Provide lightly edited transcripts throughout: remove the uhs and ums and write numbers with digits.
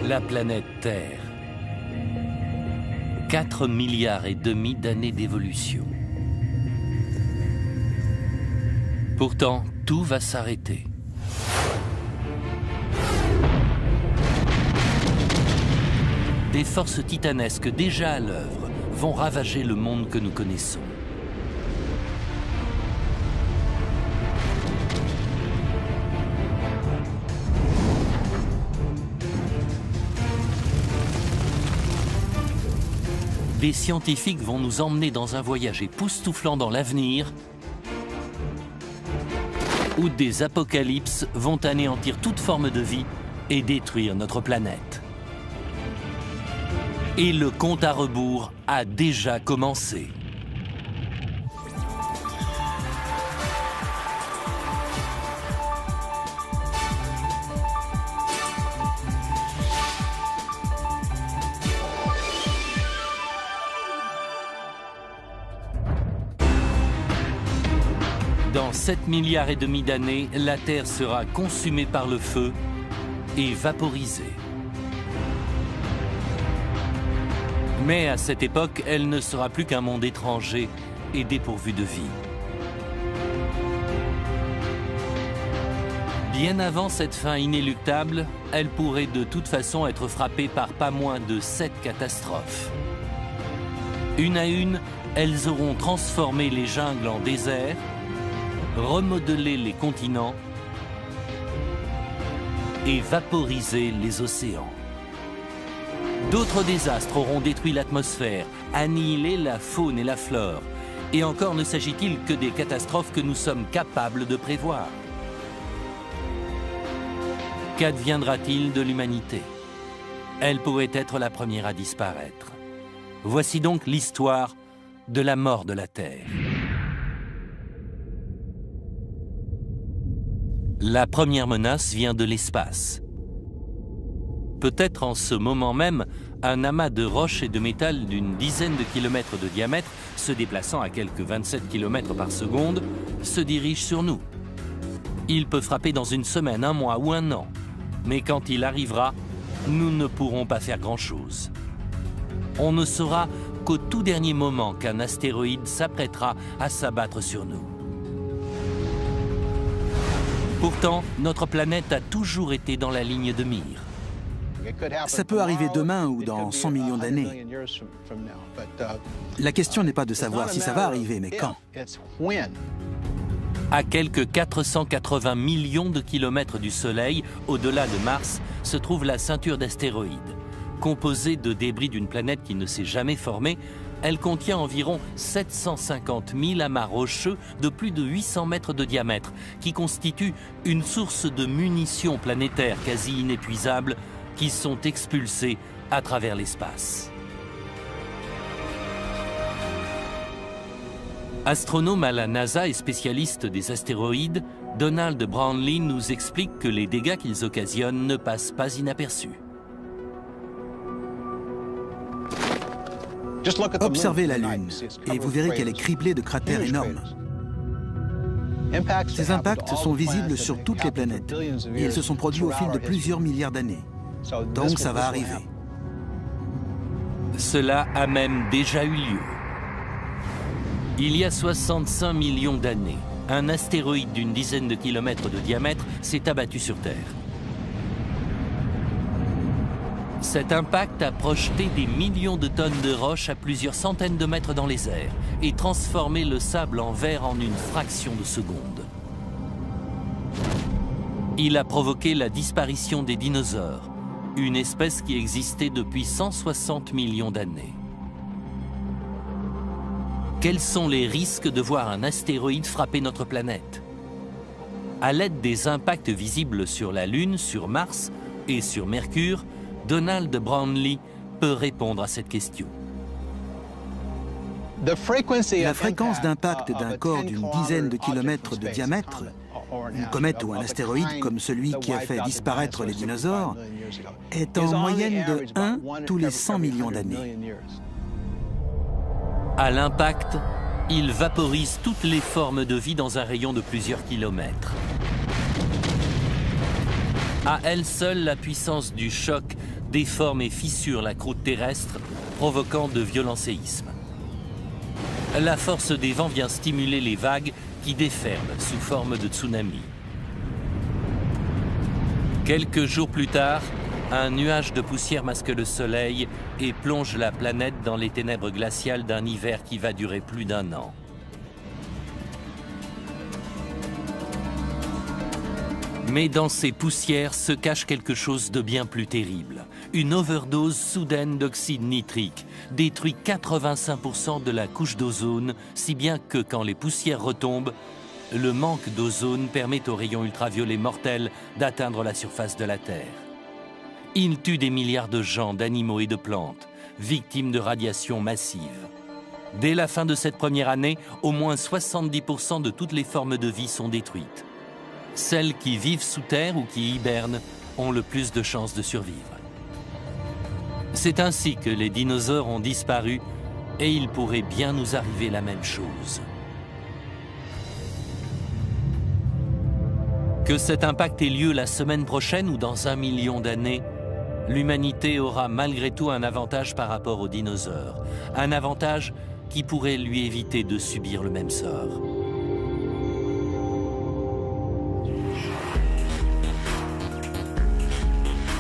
La planète Terre. 4,5 milliards d'années d'évolution. Pourtant, tout va s'arrêter. Des forces titanesques déjà à l'œuvre vont ravager le monde que nous connaissons. Des scientifiques vont nous emmener dans un voyage époustouflant dans l'avenir, où des apocalypses vont anéantir toute forme de vie et détruire notre planète. Et le compte à rebours a déjà commencé. Dans 7,5 milliards d'années, la Terre sera consumée par le feu et vaporisée. Mais à cette époque, elle ne sera plus qu'un monde étranger et dépourvu de vie. Bien avant cette fin inéluctable, elle pourrait de toute façon être frappée par pas moins de 7 catastrophes. Une à une, elles auront transformé les jungles en déserts, remodeler les continents et vaporiser les océans. D'autres désastres auront détruit l'atmosphère, annihilé la faune et la flore. Et encore ne s'agit-il que des catastrophes que nous sommes capables de prévoir. Qu'adviendra-t-il de l'humanité? Elle pourrait être la première à disparaître. Voici donc l'histoire de la mort de la Terre. La première menace vient de l'espace. Peut-être en ce moment même, un amas de roches et de métal d'une dizaine de kilomètres de diamètre, se déplaçant à quelques 27 km par seconde, se dirige sur nous. Il peut frapper dans une semaine, un mois ou un an. Mais quand il arrivera, nous ne pourrons pas faire grand-chose. On ne saura qu'au tout dernier moment qu'un astéroïde s'apprêtera à s'abattre sur nous. Pourtant, notre planète a toujours été dans la ligne de mire. Ça peut arriver demain ou dans 100 millions d'années. La question n'est pas de savoir si ça va arriver, mais quand. À quelques 480 millions de kilomètres du Soleil, au-delà de Mars, se trouve la ceinture d'astéroïdes. Composée de débris d'une planète qui ne s'est jamais formée, elle contient environ 750 000 amas rocheux de plus de 800 mètres de diamètre, qui constituent une source de munitions planétaires quasi inépuisables qui sont expulsées à travers l'espace. Astronome à la NASA et spécialiste des astéroïdes, Donald Brownlee nous explique que les dégâts qu'ils occasionnent ne passent pas inaperçus. Observez la Lune et vous verrez qu'elle est criblée de cratères énormes. Ces impacts sont visibles sur toutes les planètes et ils se sont produits au fil de plusieurs milliards d'années. Donc ça va arriver. Cela a même déjà eu lieu. Il y a 65 millions d'années, un astéroïde d'une dizaine de kilomètres de diamètre s'est abattu sur Terre. Cet impact a projeté des millions de tonnes de roches à plusieurs centaines de mètres dans les airs et transformé le sable en verre en une fraction de seconde. Il a provoqué la disparition des dinosaures, une espèce qui existait depuis 160 millions d'années. Quels sont les risques de voir un astéroïde frapper notre planète? À l'aide des impacts visibles sur la Lune, sur Mars et sur Mercure, Donald Brownlee peut répondre à cette question. La fréquence d'impact d'un corps d'une dizaine de kilomètres de diamètre, une comète ou un astéroïde comme celui qui a fait disparaître les dinosaures, est en moyenne de 1 tous les 100 millions d'années. À l'impact, il vaporise toutes les formes de vie dans un rayon de plusieurs kilomètres. À elle seule, la puissance du choc déforme et fissure la croûte terrestre, provoquant de violents séismes. La force des vents vient stimuler les vagues qui déferlent sous forme de tsunami. Quelques jours plus tard, un nuage de poussière masque le soleil et plonge la planète dans les ténèbres glaciales d'un hiver qui va durer plus d'1 an. Mais dans ces poussières se cache quelque chose de bien plus terrible. Une overdose soudaine d'oxyde nitrique détruit 85% de la couche d'ozone, si bien que quand les poussières retombent, le manque d'ozone permet aux rayons ultraviolets mortels d'atteindre la surface de la Terre. Il tue des milliards de gens, d'animaux et de plantes, victimes de radiations massives. Dès la fin de cette première année, au moins 70% de toutes les formes de vie sont détruites. Celles qui vivent sous terre ou qui hibernent ont le plus de chances de survivre. C'est ainsi que les dinosaures ont disparu et il pourrait bien nous arriver la même chose. Que cet impact ait lieu la semaine prochaine ou dans 1 million d'années, l'humanité aura malgré tout un avantage par rapport aux dinosaures. Un avantage qui pourrait lui éviter de subir le même sort.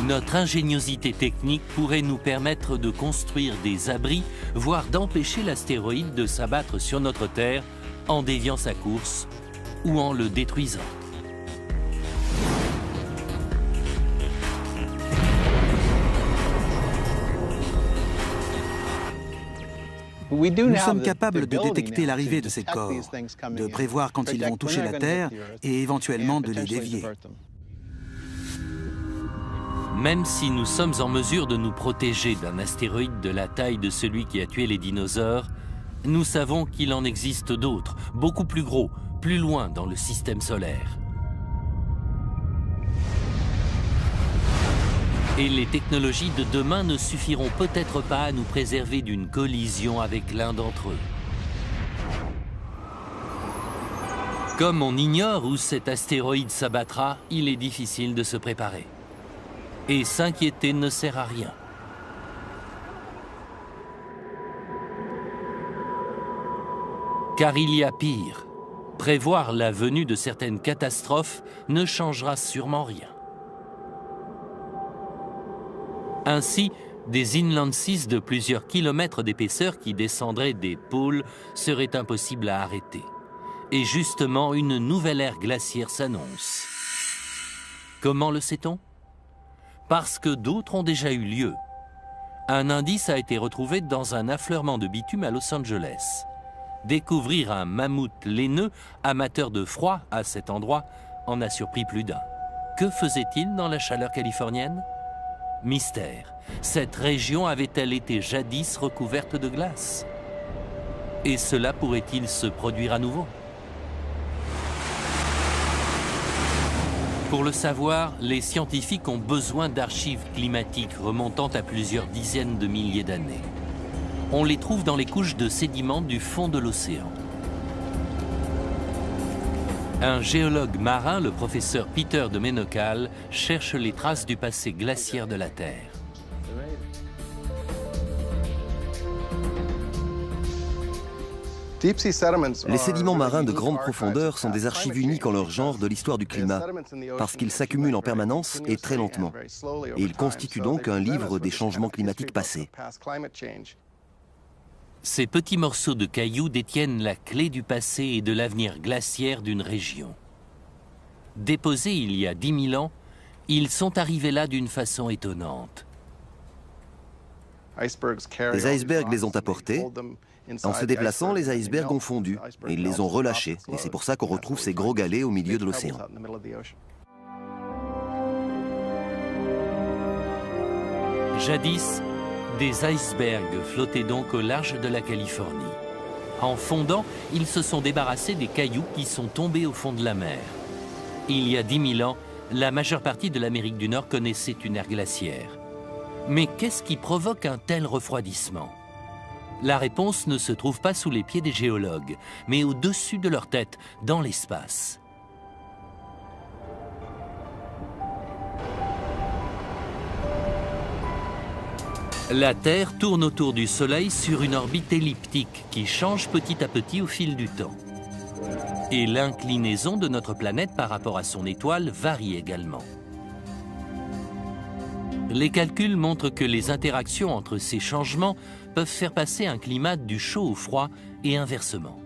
Notre ingéniosité technique pourrait nous permettre de construire des abris, voire d'empêcher l'astéroïde de s'abattre sur notre Terre en déviant sa course ou en le détruisant. Nous sommes capables de détecter l'arrivée de ces corps, de prévoir quand ils vont toucher la Terre et éventuellement de les dévier. Même si nous sommes en mesure de nous protéger d'un astéroïde de la taille de celui qui a tué les dinosaures, nous savons qu'il en existe d'autres, beaucoup plus gros, plus loin dans le système solaire. Et les technologies de demain ne suffiront peut-être pas à nous préserver d'une collision avec l'un d'entre eux. Comme on ignore où cet astéroïde s'abattra, il est difficile de se préparer. Et s'inquiéter ne sert à rien. Car il y a pire. Prévoir la venue de certaines catastrophes ne changera sûrement rien. Ainsi, des inland seas de plusieurs kilomètres d'épaisseur qui descendraient des pôles seraient impossibles à arrêter. Et justement, une nouvelle ère glaciaire s'annonce. Comment le sait-on ? Parce que d'autres ont déjà eu lieu. Un indice a été retrouvé dans un affleurement de bitume à Los Angeles. Découvrir un mammouth laineux, amateur de froid à cet endroit, en a surpris plus d'un. Que faisait-il dans la chaleur californienne ? Mystère. Cette région avait-elle été jadis recouverte de glace ? Et cela pourrait-il se produire à nouveau ? Pour le savoir, les scientifiques ont besoin d'archives climatiques remontant à plusieurs dizaines de milliers d'années. On les trouve dans les couches de sédiments du fond de l'océan. Un géologue marin, le professeur Peter de Menocal, cherche les traces du passé glaciaire de la Terre. Les sédiments marins de grande profondeur sont des archives uniques en leur genre de l'histoire du climat, parce qu'ils s'accumulent en permanence et très lentement. Et ils constituent donc un livre des changements climatiques passés. Ces petits morceaux de cailloux détiennent la clé du passé et de l'avenir glaciaire d'une région. Déposés il y a 10 000 ans, ils sont arrivés là d'une façon étonnante. Les icebergs les ont apportés. En se déplaçant, les icebergs ont fondu et ils les ont relâchés. Et c'est pour ça qu'on retrouve ces gros galets au milieu de l'océan. Jadis, des icebergs flottaient donc au large de la Californie. En fondant, ils se sont débarrassés des cailloux qui sont tombés au fond de la mer. Il y a 10 000 ans, la majeure partie de l'Amérique du Nord connaissait une ère glaciaire. Mais qu'est-ce qui provoque un tel refroidissement ? La réponse ne se trouve pas sous les pieds des géologues, mais au-dessus de leur tête, dans l'espace. La Terre tourne autour du Soleil sur une orbite elliptique qui change petit à petit au fil du temps. Et l'inclinaison de notre planète par rapport à son étoile varie également. Les calculs montrent que les interactions entre ces changements peuvent faire passer un climat du chaud au froid et inversement.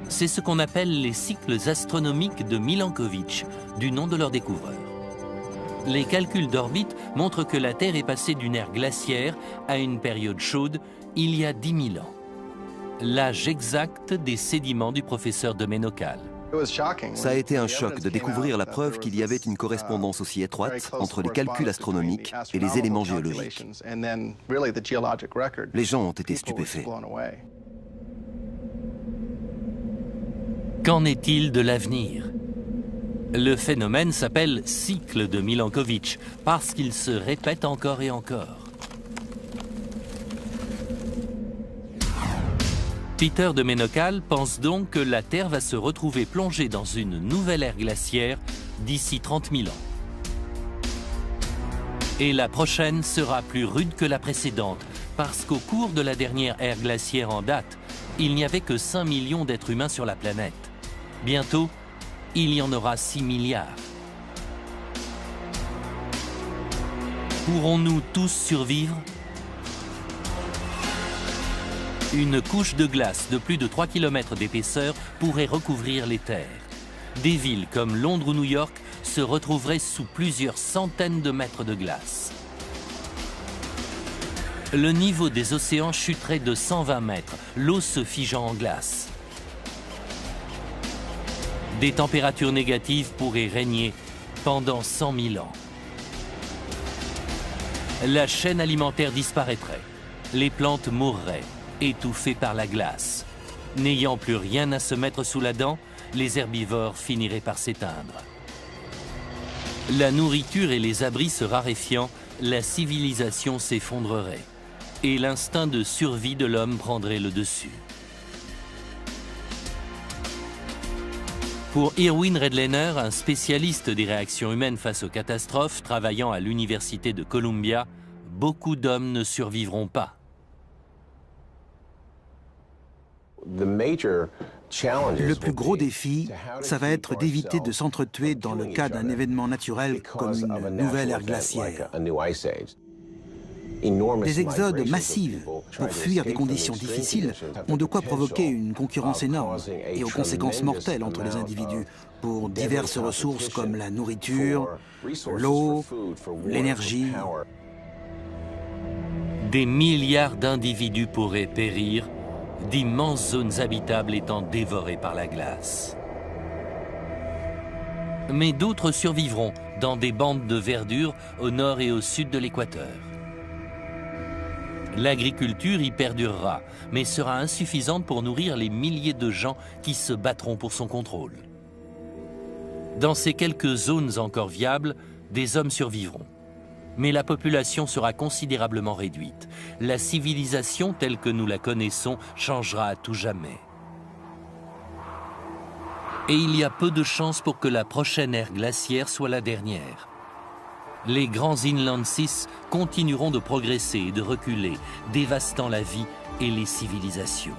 C'est ce qu'on appelle les cycles astronomiques de Milankovitch, du nom de leur découvreur. Les calculs d'orbite montrent que la Terre est passée d'une ère glaciaire à une période chaude il y a 10 000 ans. L'âge exact des sédiments du professeur de Ménocal. Ça a été un choc de découvrir la preuve qu'il y avait une correspondance aussi étroite entre les calculs astronomiques et les éléments géologiques. Les gens ont été stupéfaits. Qu'en est-il de l'avenir? Le phénomène s'appelle cycle de Milankovitch parce qu'il se répète encore et encore. Peter de Ménocal pense donc que la Terre va se retrouver plongée dans une nouvelle ère glaciaire d'ici 30 000 ans. Et la prochaine sera plus rude que la précédente, parce qu'au cours de la dernière ère glaciaire en date, il n'y avait que 5 millions d'êtres humains sur la planète. Bientôt, il y en aura 6 milliards. Pourrons-nous tous survivre ? Une couche de glace de plus de 3 km d'épaisseur pourrait recouvrir les terres. Des villes comme Londres ou New York se retrouveraient sous plusieurs centaines de mètres de glace. Le niveau des océans chuterait de 120 mètres, l'eau se figeant en glace. Des températures négatives pourraient régner pendant 100 000 ans. La chaîne alimentaire disparaîtrait, les plantes mourraient, étouffées par la glace. N'ayant plus rien à se mettre sous la dent, les herbivores finiraient par s'éteindre. La nourriture et les abris se raréfiant, la civilisation s'effondrerait et l'instinct de survie de l'homme prendrait le dessus. Pour Irwin Redlener, un spécialiste des réactions humaines face aux catastrophes travaillant à l'université de Columbia, beaucoup d'hommes ne survivront pas. Le plus gros défi, ça va être d'éviter de s'entretuer dans le cas d'un événement naturel comme une nouvelle ère glaciaire. Des exodes massifs pour fuir des conditions difficiles ont de quoi provoquer une concurrence énorme et aux conséquences mortelles entre les individus pour diverses ressources comme la nourriture, l'eau, l'énergie. Des milliards d'individus pourraient périr, d'immenses zones habitables étant dévorées par la glace. Mais d'autres survivront dans des bandes de verdure au nord et au sud de l'équateur. L'agriculture y perdurera, mais sera insuffisante pour nourrir les milliers de gens qui se battront pour son contrôle. Dans ces quelques zones encore viables, des hommes survivront. Mais la population sera considérablement réduite. La civilisation telle que nous la connaissons changera à tout jamais. Et il y a peu de chances pour que la prochaine ère glaciaire soit la dernière. Les grands Inland 6 continueront de progresser et de reculer, dévastant la vie et les civilisations.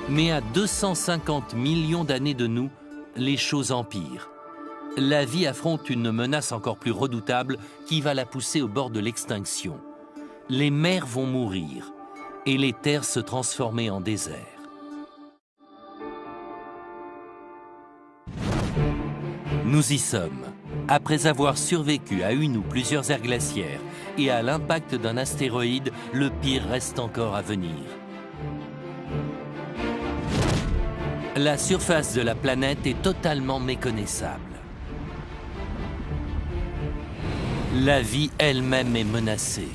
Mais à 250 millions d'années de nous, les choses empirent. La vie affronte une menace encore plus redoutable qui va la pousser au bord de l'extinction. Les mers vont mourir et les terres se transformer en désert. Nous y sommes. Après avoir survécu à une ou plusieurs ères glaciaires et à l'impact d'un astéroïde, le pire reste encore à venir. La surface de la planète est totalement méconnaissable. La vie elle-même est menacée.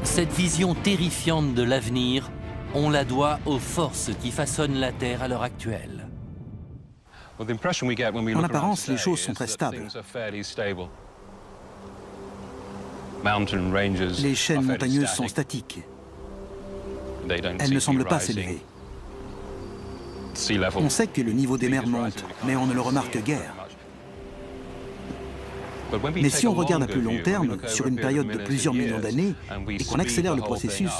Cette vision terrifiante de l'avenir, on la doit aux forces qui façonnent la Terre à l'heure actuelle. En apparence, les choses sont très stables. Les chaînes montagneuses sont statiques. Elles ne semblent pas s'élever. On sait que le niveau des mers monte, mais on ne le remarque guère. Mais si on regarde à plus long terme, sur une période de plusieurs millions d'années, et qu'on accélère le processus,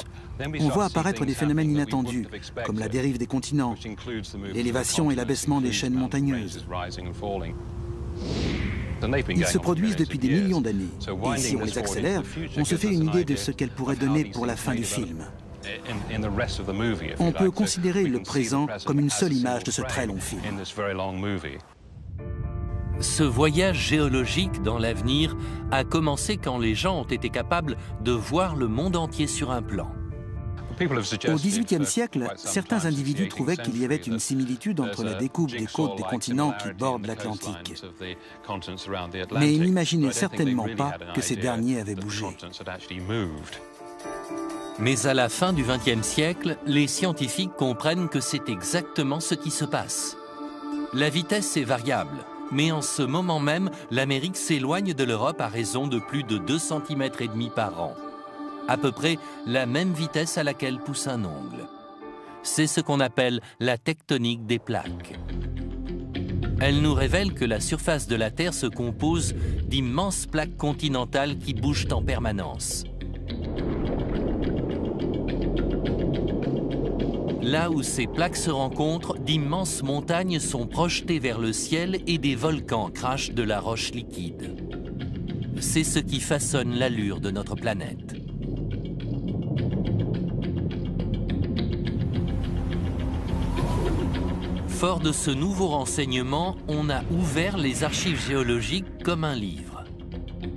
on voit apparaître des phénomènes inattendus, comme la dérive des continents, l'élévation et l'abaissement des chaînes montagneuses. Ils se produisent depuis des millions d'années, et si on les accélère, on se fait une idée de ce qu'elles pourraient donner pour la fin du film. On peut considérer le présent comme une seule image de ce très long film. Ce voyage géologique dans l'avenir a commencé quand les gens ont été capables de voir le monde entier sur un plan. Au XVIIIe siècle, certains individus trouvaient qu'il y avait une similitude entre la découpe des côtes des continents qui bordent l'Atlantique. Mais ils n'imaginaient certainement pas que ces derniers avaient bougé. Mais à la fin du XXe siècle, les scientifiques comprennent que c'est exactement ce qui se passe. La vitesse est variable, mais en ce moment même, l'Amérique s'éloigne de l'Europe à raison de plus de 2,5 cm par an. À peu près la même vitesse à laquelle pousse un ongle. C'est ce qu'on appelle la tectonique des plaques. Elle nous révèle que la surface de la Terre se compose d'immenses plaques continentales qui bougent en permanence. Là où ces plaques se rencontrent, d'immenses montagnes sont projetées vers le ciel et des volcans crachent de la roche liquide. C'est ce qui façonne l'allure de notre planète. Fort de ce nouveau renseignement, on a ouvert les archives géologiques comme un livre.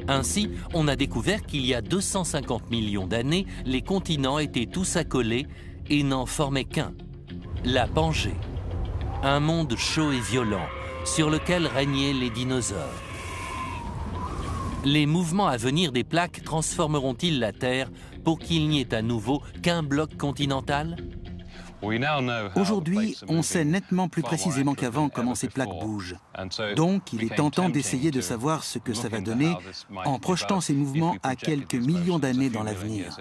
Ainsi, on a découvert qu'il y a 250 millions d'années, les continents étaient tous accolés et n'en formaient qu'un, la Pangée. Un monde chaud et violent, sur lequel régnaient les dinosaures. Les mouvements à venir des plaques transformeront-ils la Terre pour qu'il n'y ait à nouveau qu'un bloc continental ? Aujourd'hui, on sait nettement plus précisément qu'avant comment ces plaques bougent. Donc, il est tentant d'essayer de savoir ce que ça va donner en projetant ces mouvements à quelques millions d'années dans l'avenir.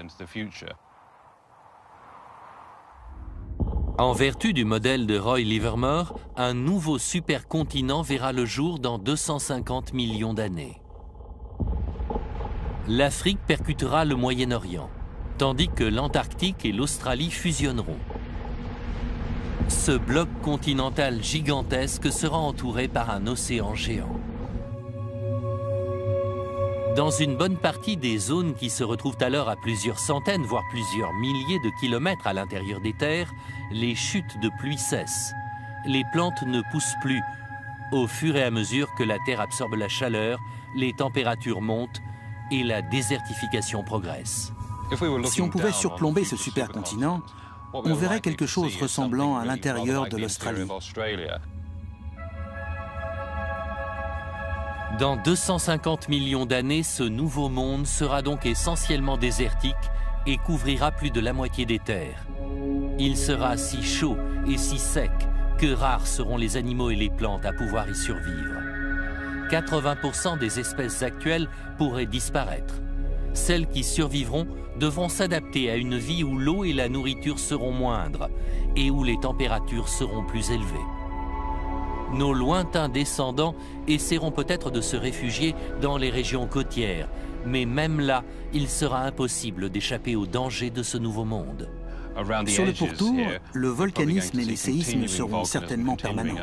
En vertu du modèle de Roy Livermore, un nouveau supercontinent verra le jour dans 250 millions d'années. L'Afrique percutera le Moyen-Orient, tandis que l'Antarctique et l'Australie fusionneront. Ce bloc continental gigantesque sera entouré par un océan géant. Dans une bonne partie des zones qui se retrouvent alors à plusieurs centaines, voire plusieurs milliers de kilomètres à l'intérieur des terres, les chutes de pluie cessent. Les plantes ne poussent plus. Au fur et à mesure que la Terre absorbe la chaleur, les températures montent et la désertification progresse. Si on pouvait surplomber ce supercontinent, on verrait quelque chose ressemblant à l'intérieur de l'Australie. Dans 250 millions d'années, ce nouveau monde sera donc essentiellement désertique et couvrira plus de la moitié des terres. Il sera si chaud et si sec que rares seront les animaux et les plantes à pouvoir y survivre. 80% des espèces actuelles pourraient disparaître. Celles qui survivront devront s'adapter à une vie où l'eau et la nourriture seront moindres et où les températures seront plus élevées. Nos lointains descendants essaieront peut-être de se réfugier dans les régions côtières, mais même là, il sera impossible d'échapper aux dangers de ce nouveau monde. Sur le pourtour, le volcanisme et les séismes seront certainement permanents.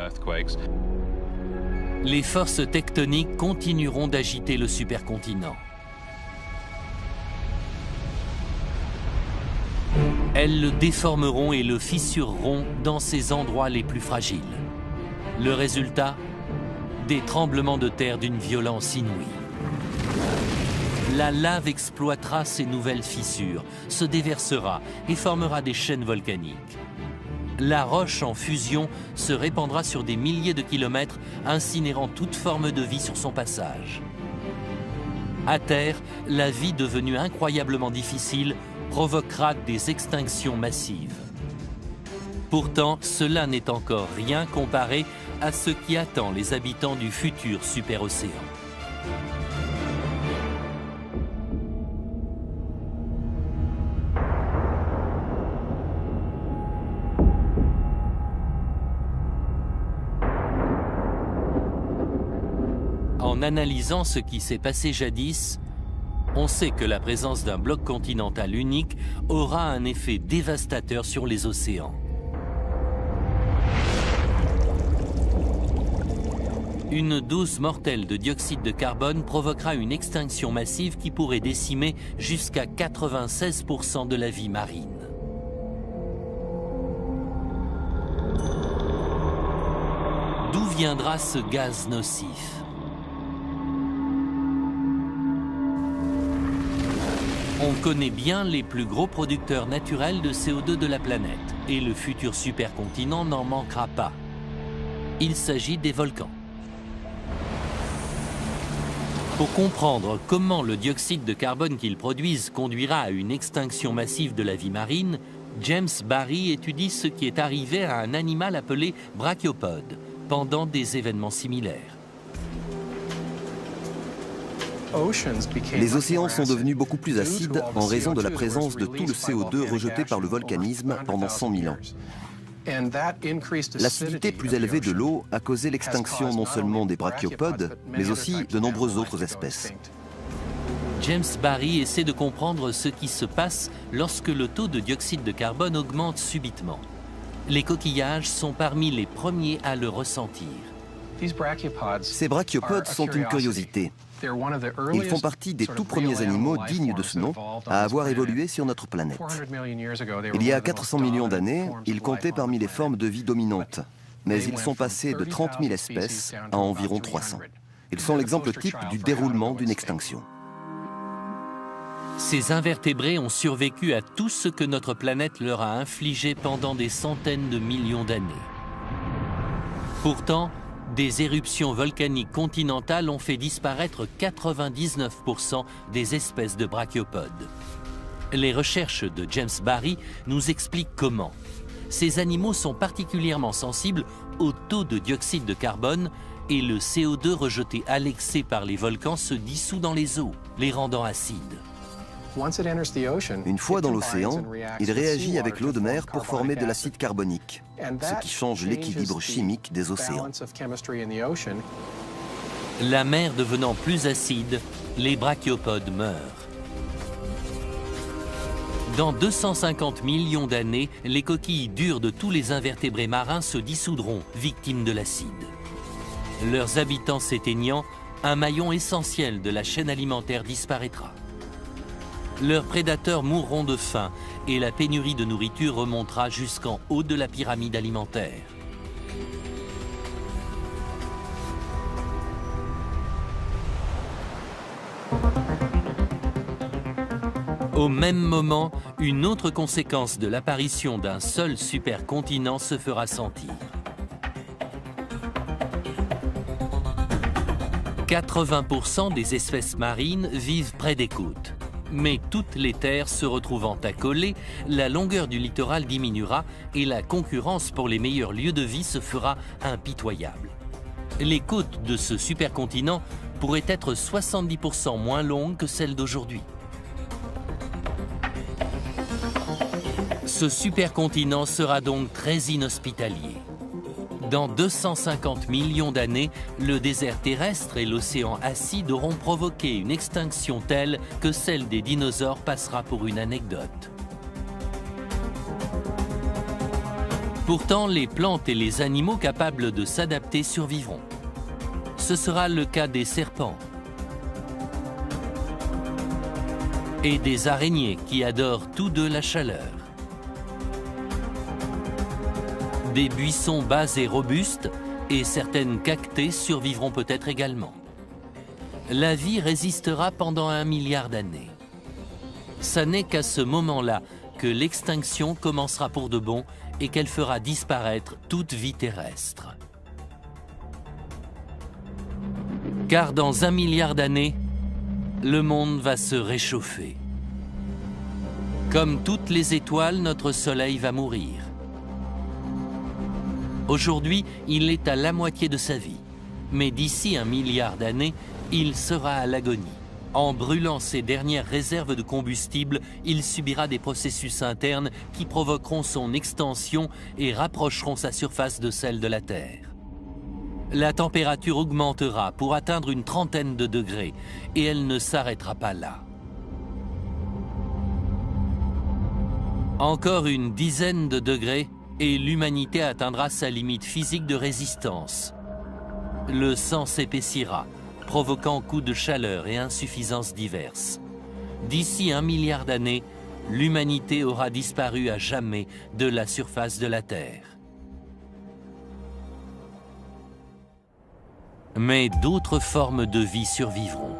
Les forces tectoniques continueront d'agiter le supercontinent. Elles le déformeront et le fissureront dans ses endroits les plus fragiles. Le résultat, des tremblements de terre d'une violence inouïe. La lave exploitera ces nouvelles fissures, se déversera et formera des chaînes volcaniques. La roche en fusion se répandra sur des milliers de kilomètres, incinérant toute forme de vie sur son passage. À terre, la vie devenue incroyablement difficile provoquera des extinctions massives. Pourtant, cela n'est encore rien comparé à ce qui attend les habitants du futur superocéan. En analysant ce qui s'est passé jadis, on sait que la présence d'un bloc continental unique aura un effet dévastateur sur les océans. Une dose mortelle de dioxyde de carbone provoquera une extinction massive qui pourrait décimer jusqu'à 96% de la vie marine. D'où viendra ce gaz nocif ? On connaît bien les plus gros producteurs naturels de CO2 de la planète et le futur supercontinent n'en manquera pas. Il s'agit des volcans. Pour comprendre comment le dioxyde de carbone qu'ils produisent conduira à une extinction massive de la vie marine, James Barry étudie ce qui est arrivé à un animal appelé brachiopode pendant des événements similaires. Les océans sont devenus beaucoup plus acides en raison de la présence de tout le CO2 rejeté par le volcanisme pendant 100 000 ans. L'acidité plus élevée de l'eau a causé l'extinction non seulement des brachiopodes, mais aussi de nombreuses autres espèces. James Barry essaie de comprendre ce qui se passe lorsque le taux de dioxyde de carbone augmente subitement. Les coquillages sont parmi les premiers à le ressentir. Ces brachiopodes sont une curiosité. Ils font partie des tout premiers animaux dignes de ce nom à avoir évolué sur notre planète. Il y a 400 millions d'années, ils comptaient parmi les formes de vie dominantes, mais ils sont passés de 30 000 espèces à environ 300. Ils sont l'exemple type du déroulement d'une extinction. Ces invertébrés ont survécu à tout ce que notre planète leur a infligé pendant des centaines de millions d'années. Pourtant, des éruptions volcaniques continentales ont fait disparaître 99% des espèces de brachiopodes. Les recherches de James Barry nous expliquent comment. Ces animaux sont particulièrement sensibles au taux de dioxyde de carbone et le CO2 rejeté à l'excès par les volcans se dissout dans les eaux, les rendant acides. Une fois dans l'océan, il réagit avec l'eau de mer pour former de l'acide carbonique, ce qui change l'équilibre chimique des océans. La mer devenant plus acide, les brachiopodes meurent. Dans 250 millions d'années, les coquilles dures de tous les invertébrés marins se dissoudront, victimes de l'acide. Leurs habitants s'éteignant, un maillon essentiel de la chaîne alimentaire disparaîtra. Leurs prédateurs mourront de faim et la pénurie de nourriture remontera jusqu'en haut de la pyramide alimentaire. Au même moment, une autre conséquence de l'apparition d'un seul supercontinent se fera sentir. 80% des espèces marines vivent près des côtes. Mais toutes les terres se retrouvant accolées, la longueur du littoral diminuera et la concurrence pour les meilleurs lieux de vie se fera impitoyable. Les côtes de ce supercontinent pourraient être 70% moins longues que celles d'aujourd'hui. Ce supercontinent sera donc très inhospitalier. Dans 250 millions d'années, le désert terrestre et l'océan acide auront provoqué une extinction telle que celle des dinosaures passera pour une anecdote. Pourtant, les plantes et les animaux capables de s'adapter survivront. Ce sera le cas des serpents et des araignées qui adorent tous deux la chaleur. Des buissons bas et robustes et certaines cactées survivront peut-être également. La vie résistera pendant 1 milliard d'années. Ça n'est qu'à ce moment-là que l'extinction commencera pour de bon et qu'elle fera disparaître toute vie terrestre. Car dans 1 milliard d'années, le monde va se réchauffer. Comme toutes les étoiles, notre Soleil va mourir. Aujourd'hui, il est à la moitié de sa vie. Mais d'ici 1 milliard d'années, il sera à l'agonie. En brûlant ses dernières réserves de combustible, il subira des processus internes qui provoqueront son extension et rapprocheront sa surface de celle de la Terre. La température augmentera pour atteindre une trentaine de degrés et elle ne s'arrêtera pas là. Encore une dizaine de degrés et l'humanité atteindra sa limite physique de résistance. Le sang s'épaissira, provoquant coups de chaleur et insuffisances diverses. D'ici 1 milliard d'années, l'humanité aura disparu à jamais de la surface de la Terre. Mais d'autres formes de vie survivront.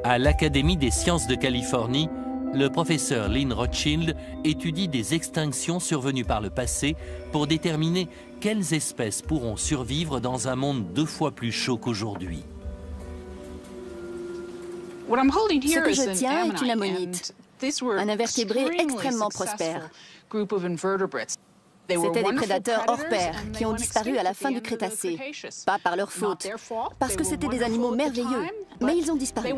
À l'Académie des sciences de Californie, le professeur Lynn Rothschild étudie des extinctions survenues par le passé pour déterminer quelles espèces pourront survivre dans un monde 2 fois plus chaud qu'aujourd'hui. Ce que je tiens est une ammonite, un invertébré extrêmement prospère. C'étaient des prédateurs hors pair qui ont disparu à la fin du Crétacé, pas par leur faute, parce que c'étaient des animaux merveilleux, mais ils ont disparu.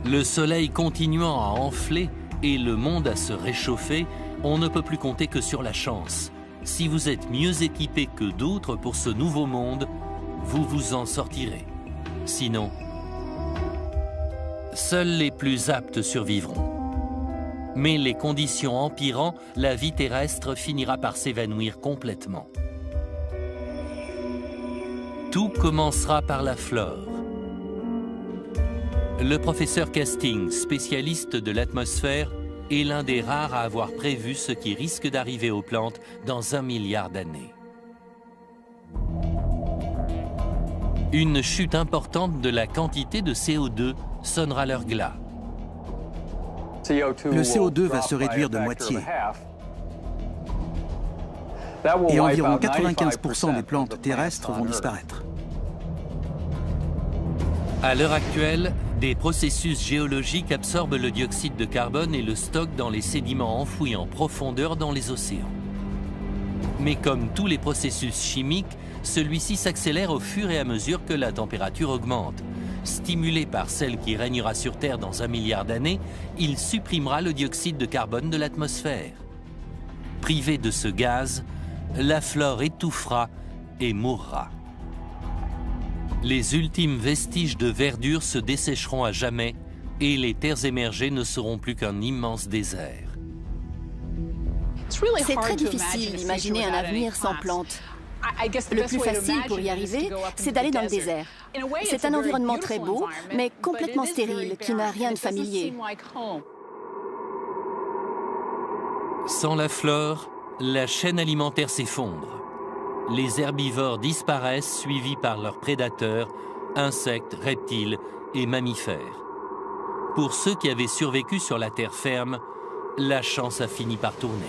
Le soleil continuant à enfler et le monde à se réchauffer, on ne peut plus compter que sur la chance. Si vous êtes mieux équipé que d'autres pour ce nouveau monde, vous vous en sortirez. Sinon, seuls les plus aptes survivront. Mais les conditions empirant, la vie terrestre finira par s'évanouir complètement. Tout commencera par la flore. Le professeur Casting, spécialiste de l'atmosphère, est l'un des rares à avoir prévu ce qui risque d'arriver aux plantes dans 1 milliard d'années. Une chute importante de la quantité de CO2 sonnera leur glas. Le CO2 va se réduire de moitié. Et environ 95% des plantes terrestres vont disparaître. À l'heure actuelle, des processus géologiques absorbent le dioxyde de carbone et le stockent dans les sédiments enfouis en profondeur dans les océans. Mais comme tous les processus chimiques, celui-ci s'accélère au fur et à mesure que la température augmente. Stimulé par celle qui régnera sur Terre dans 1 milliard d'années, il supprimera le dioxyde de carbone de l'atmosphère. Privé de ce gaz, la flore étouffera et mourra. Les ultimes vestiges de verdure se dessécheront à jamais et les terres émergées ne seront plus qu'un immense désert. C'est très difficile d'imaginer un avenir sans plantes. Le plus facile pour y arriver, c'est d'aller dans le désert. C'est un environnement très beau, mais complètement stérile, qui n'a rien de familier. Sans la flore, la chaîne alimentaire s'effondre. Les herbivores disparaissent, suivis par leurs prédateurs, insectes, reptiles et mammifères. Pour ceux qui avaient survécu sur la terre ferme, la chance a fini par tourner.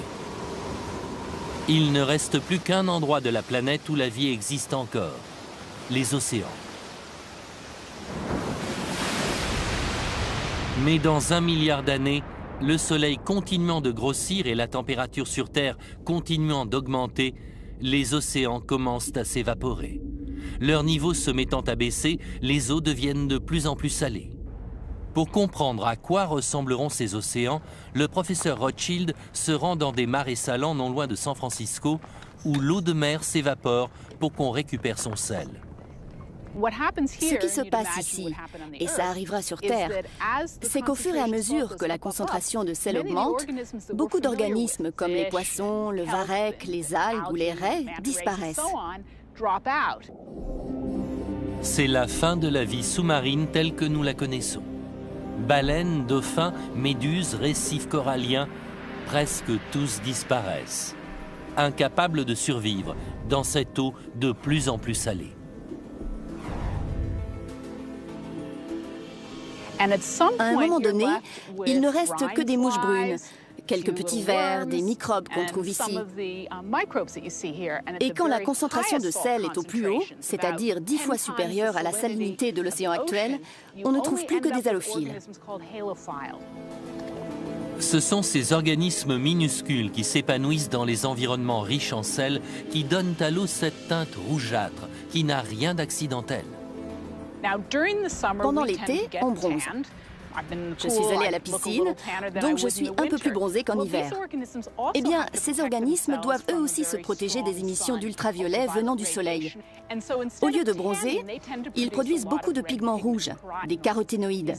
Il ne reste plus qu'un endroit de la planète où la vie existe encore, les océans. Mais dans 1 milliard d'années, le Soleil continuant de grossir et la température sur Terre continuant d'augmenter, les océans commencent à s'évaporer. Leur niveau se mettant à baisser, les eaux deviennent de plus en plus salées. Pour comprendre à quoi ressembleront ces océans, le professeur Rothschild se rend dans des marais salants non loin de San Francisco, où l'eau de mer s'évapore pour qu'on récupère son sel. Ce qui se passe ici, et ça arrivera sur Terre, c'est qu'au fur et à mesure que la concentration de sel augmente, beaucoup d'organismes comme les poissons, le varech, les algues ou les raies disparaissent. C'est la fin de la vie sous-marine telle que nous la connaissons. Baleines, dauphins, méduses, récifs coralliens, presque tous disparaissent, incapables de survivre dans cette eau de plus en plus salée. À un moment donné, il ne reste que des mouches brunes, quelques petits vers, des microbes qu'on trouve ici. Et quand la concentration de sel est au plus haut, c'est-à-dire 10 fois supérieure à la salinité de l'océan actuel, on ne trouve plus que des halophiles. Ce sont ces organismes minuscules qui s'épanouissent dans les environnements riches en sel qui donnent à l'eau cette teinte rougeâtre qui n'a rien d'accidentel. Pendant l'été, on bronze. Je suis allée à la piscine, donc je suis un peu plus bronzée qu'en hiver. Eh bien, ces organismes doivent eux aussi se protéger des émissions d'ultraviolets venant du soleil. Au lieu de bronzer, ils produisent beaucoup de pigments rouges, des caroténoïdes.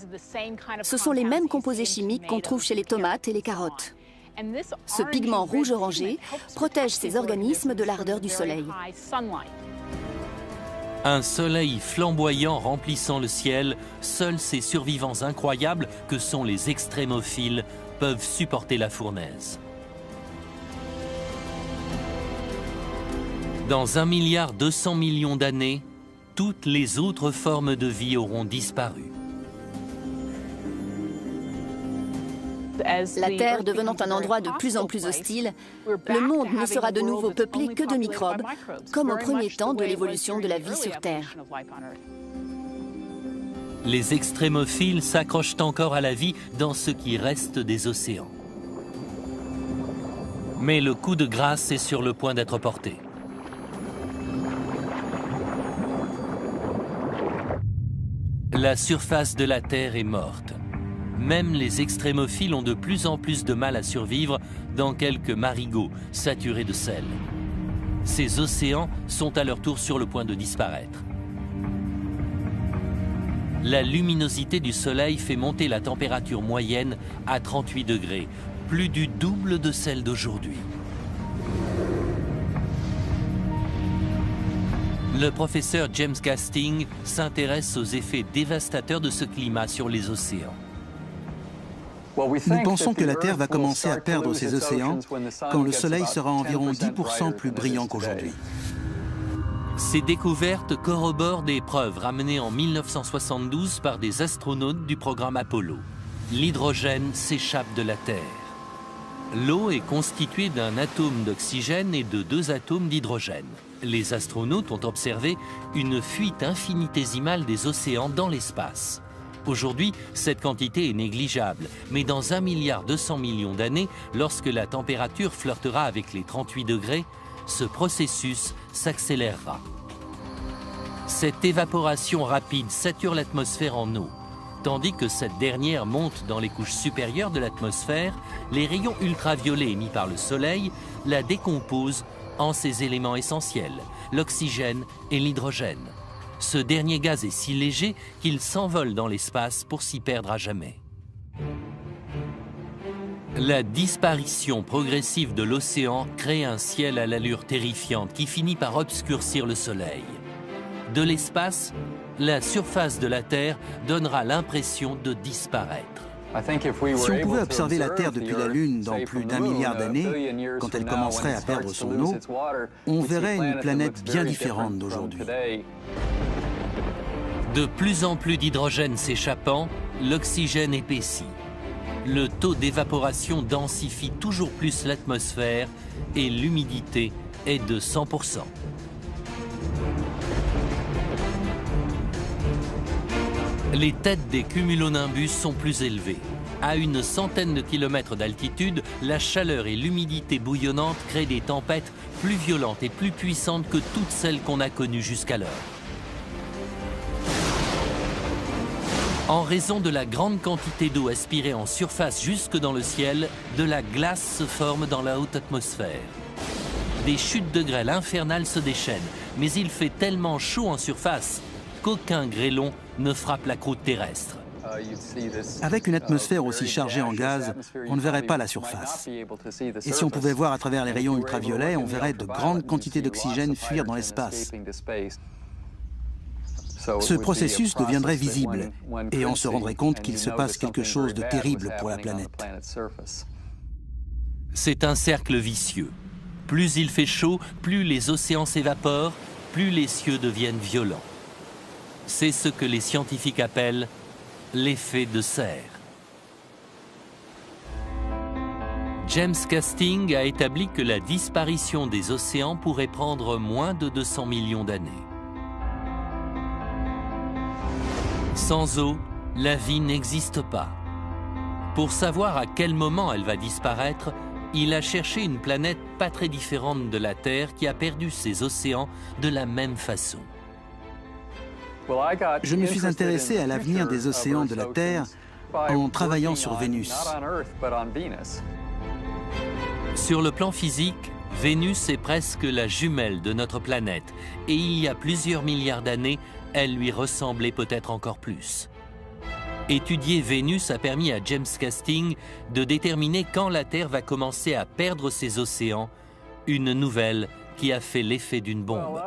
Ce sont les mêmes composés chimiques qu'on trouve chez les tomates et les carottes. Ce pigment rouge-orangé protège ces organismes de l'ardeur du soleil. Un soleil flamboyant remplissant le ciel, seuls ces survivants incroyables que sont les extrémophiles peuvent supporter la fournaise. Dans 1,2 milliard d'années, toutes les autres formes de vie auront disparu. La Terre devenant un endroit de plus en plus hostile, le monde ne sera de nouveau peuplé que de microbes, comme au premier temps de l'évolution de la vie sur Terre. Les extrémophiles s'accrochent encore à la vie dans ce qui reste des océans. Mais le coup de grâce est sur le point d'être porté. La surface de la Terre est morte. Même les extrémophiles ont de plus en plus de mal à survivre dans quelques marigots saturés de sel. Ces océans sont à leur tour sur le point de disparaître. La luminosité du soleil fait monter la température moyenne à 38 degrés, plus du double de celle d'aujourd'hui. Le professeur James Castings s'intéresse aux effets dévastateurs de ce climat sur les océans. Nous pensons que la Terre va commencer à perdre ses océans quand le Soleil sera environ 10% plus brillant qu'aujourd'hui. Ces découvertes corroborent des preuves ramenées en 1972 par des astronautes du programme Apollo. L'hydrogène s'échappe de la Terre. L'eau est constituée d'un atome d'oxygène et de 2 atomes d'hydrogène. Les astronautes ont observé une fuite infinitésimale des océans dans l'espace. Aujourd'hui, cette quantité est négligeable, mais dans 1,2 milliard d'années, lorsque la température flirtera avec les 38 degrés, ce processus s'accélérera. Cette évaporation rapide sature l'atmosphère en eau. Tandis que cette dernière monte dans les couches supérieures de l'atmosphère, les rayons ultraviolets émis par le Soleil la décomposent en ses éléments essentiels, l'oxygène et l'hydrogène. Ce dernier gaz est si léger qu'il s'envole dans l'espace pour s'y perdre à jamais. La disparition progressive de l'océan crée un ciel à l'allure terrifiante qui finit par obscurcir le Soleil. De l'espace, la surface de la Terre donnera l'impression de disparaître. Si on pouvait observer la Terre depuis la Lune dans plus d'1 milliard d'années, quand elle commencerait à perdre son eau, on verrait une planète bien différente d'aujourd'hui. De plus en plus d'hydrogène s'échappant, l'oxygène épaissit. Le taux d'évaporation densifie toujours plus l'atmosphère et l'humidité est de 100%. Les têtes des cumulonimbus sont plus élevées. À une centaine de kilomètres d'altitude, la chaleur et l'humidité bouillonnante créent des tempêtes plus violentes et plus puissantes que toutes celles qu'on a connues jusqu'alors. En raison de la grande quantité d'eau aspirée en surface jusque dans le ciel, de la glace se forme dans la haute atmosphère. Des chutes de grêle infernales se déchaînent, mais il fait tellement chaud en surface qu'aucun grêlon ne frappe la croûte terrestre. Avec une atmosphère aussi chargée en gaz, on ne verrait pas la surface. Et si on pouvait voir à travers les rayons ultraviolets, on verrait de grandes quantités d'oxygène fuir dans l'espace. Ce processus deviendrait visible et on se rendrait compte qu'il se passe quelque chose de terrible pour la planète. C'est un cercle vicieux. Plus il fait chaud, plus les océans s'évaporent, plus les cieux deviennent violents. C'est ce que les scientifiques appellent l'effet de serre. James Castings a établi que la disparition des océans pourrait prendre moins de 200 millions d'années. Sans eau, la vie n'existe pas. Pour savoir à quel moment elle va disparaître, il a cherché une planète pas très différente de la Terre qui a perdu ses océans de la même façon. Je me suis intéressé à l'avenir des océans de la Terre en travaillant sur Vénus. Sur le plan physique, Vénus est presque la jumelle de notre planète et il y a plusieurs milliards d'années, elle lui ressemblait peut-être encore plus. Étudier Vénus a permis à James Casting de déterminer quand la Terre va commencer à perdre ses océans, une nouvelle qui a fait l'effet d'une bombe.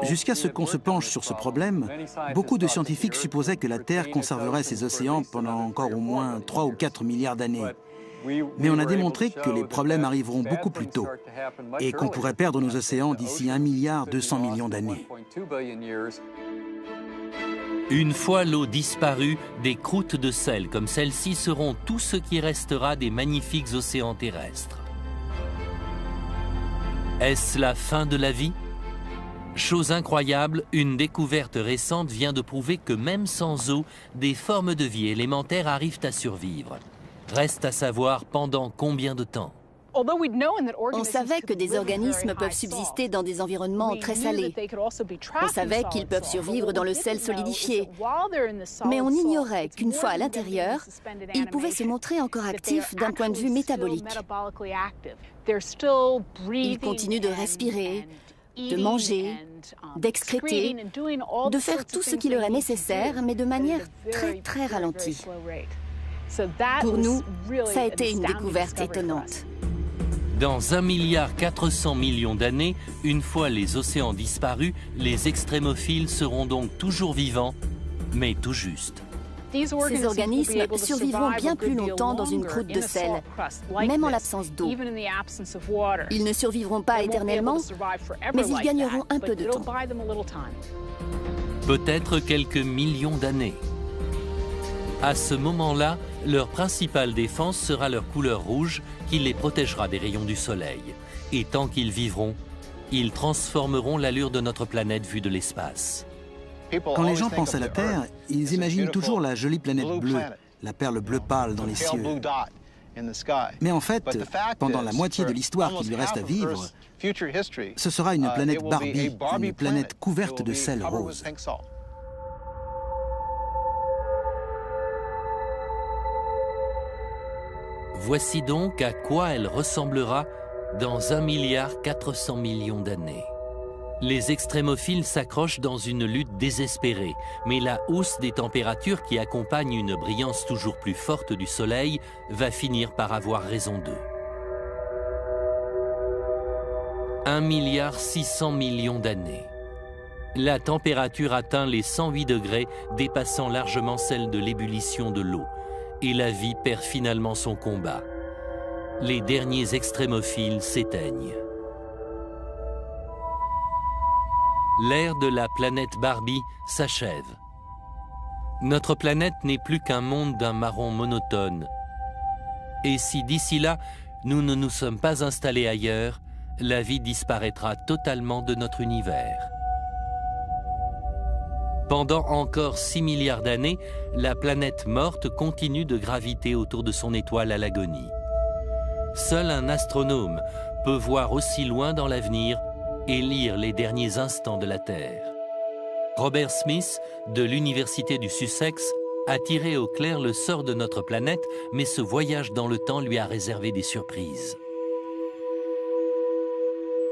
Jusqu'à ce qu'on se penche sur ce problème, beaucoup de scientifiques supposaient que la Terre conserverait ses océans pendant encore au moins 3 ou 4 milliards d'années. Mais on a démontré que les problèmes arriveront beaucoup plus tôt et qu'on pourrait perdre nos océans d'ici 1,2 milliard d'années. Une fois l'eau disparue, des croûtes de sel comme celle-ci seront tout ce qui restera des magnifiques océans terrestres. Est-ce la fin de la vie? Chose incroyable, une découverte récente vient de prouver que même sans eau, des formes de vie élémentaires arrivent à survivre. Reste à savoir pendant combien de temps. On savait que des organismes peuvent subsister dans des environnements très salés. On savait qu'ils peuvent survivre dans le sel solidifié. Mais on ignorait qu'une fois à l'intérieur, ils pouvaient se montrer encore actifs d'un point de vue métabolique. Ils continuent de respirer, de manger, d'excréter, de faire tout ce qui leur est nécessaire, mais de manière très ralentie. Pour nous, ça a été une découverte étonnante. Dans 1,4 milliard d'années, une fois les océans disparus, les extrémophiles seront donc toujours vivants, mais tout juste. Ces organismes survivront bien plus longtemps dans une croûte de sel, même en l'absence d'eau. Ils ne survivront pas éternellement, mais ils gagneront un peu de temps. Peut-être quelques millions d'années. À ce moment-là, leur principale défense sera leur couleur rouge qui les protégera des rayons du soleil. Et tant qu'ils vivront, ils transformeront l'allure de notre planète vue de l'espace. Quand les gens pensent à la Terre, ils imaginent toujours la jolie planète bleue, la perle bleue pâle dans les cieux. Mais en fait, pendant la moitié de l'histoire qui lui reste à vivre, ce sera une planète Barbie, une planète couverte de sel rose. Voici donc à quoi elle ressemblera dans 1,4 milliard d'années. Les extrémophiles s'accrochent dans une lutte désespérée, mais la hausse des températures qui accompagne une brillance toujours plus forte du Soleil va finir par avoir raison d'eux. 1,6 milliard d'années. La température atteint les 108 degrés, dépassant largement celle de l'ébullition de l'eau. Et la vie perd finalement son combat. Les derniers extrémophiles s'éteignent. L'ère de la planète Barbie s'achève. Notre planète n'est plus qu'un monde d'un marron monotone. Et si d'ici là, nous ne nous sommes pas installés ailleurs, la vie disparaîtra totalement de notre univers. Pendant encore 6 milliards d'années, la planète morte continue de graviter autour de son étoile à l'agonie. Seul un astronome peut voir aussi loin dans l'avenir et lire les derniers instants de la Terre. Robert Smith, de l'Université du Sussex, a tiré au clair le sort de notre planète, mais ce voyage dans le temps lui a réservé des surprises.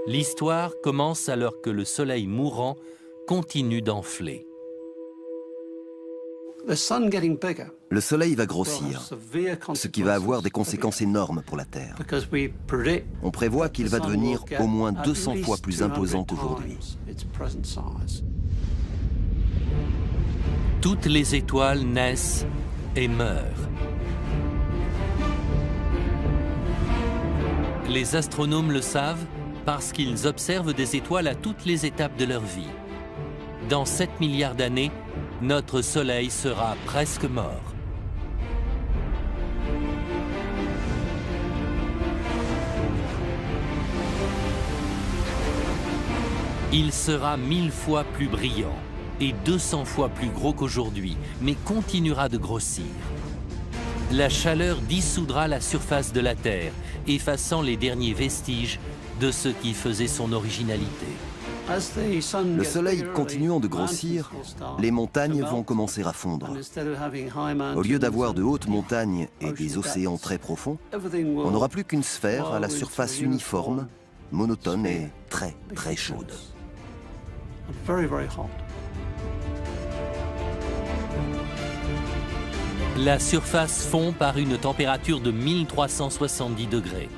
L'histoire commence alors que le Soleil mourant continue d'enfler. Le Soleil va grossir, ce qui va avoir des conséquences énormes pour la Terre. On prévoit qu'il va devenir au moins 200 fois plus imposant qu'aujourd'hui. Toutes les étoiles naissent et meurent. Les astronomes le savent parce qu'ils observent des étoiles à toutes les étapes de leur vie. Dans 7 milliards d'années, notre Soleil sera presque mort. Il sera 1000 fois plus brillant et 200 fois plus gros qu'aujourd'hui, mais continuera de grossir. La chaleur dissoudra la surface de la Terre, effaçant les derniers vestiges de ce qui faisait son originalité. Le Soleil continuant de grossir, les montagnes vont commencer à fondre. Au lieu d'avoir de hautes montagnes et des océans très profonds, on n'aura plus qu'une sphère à la surface uniforme, monotone et très très chaude. La surface fond par une température de 1370 degrés.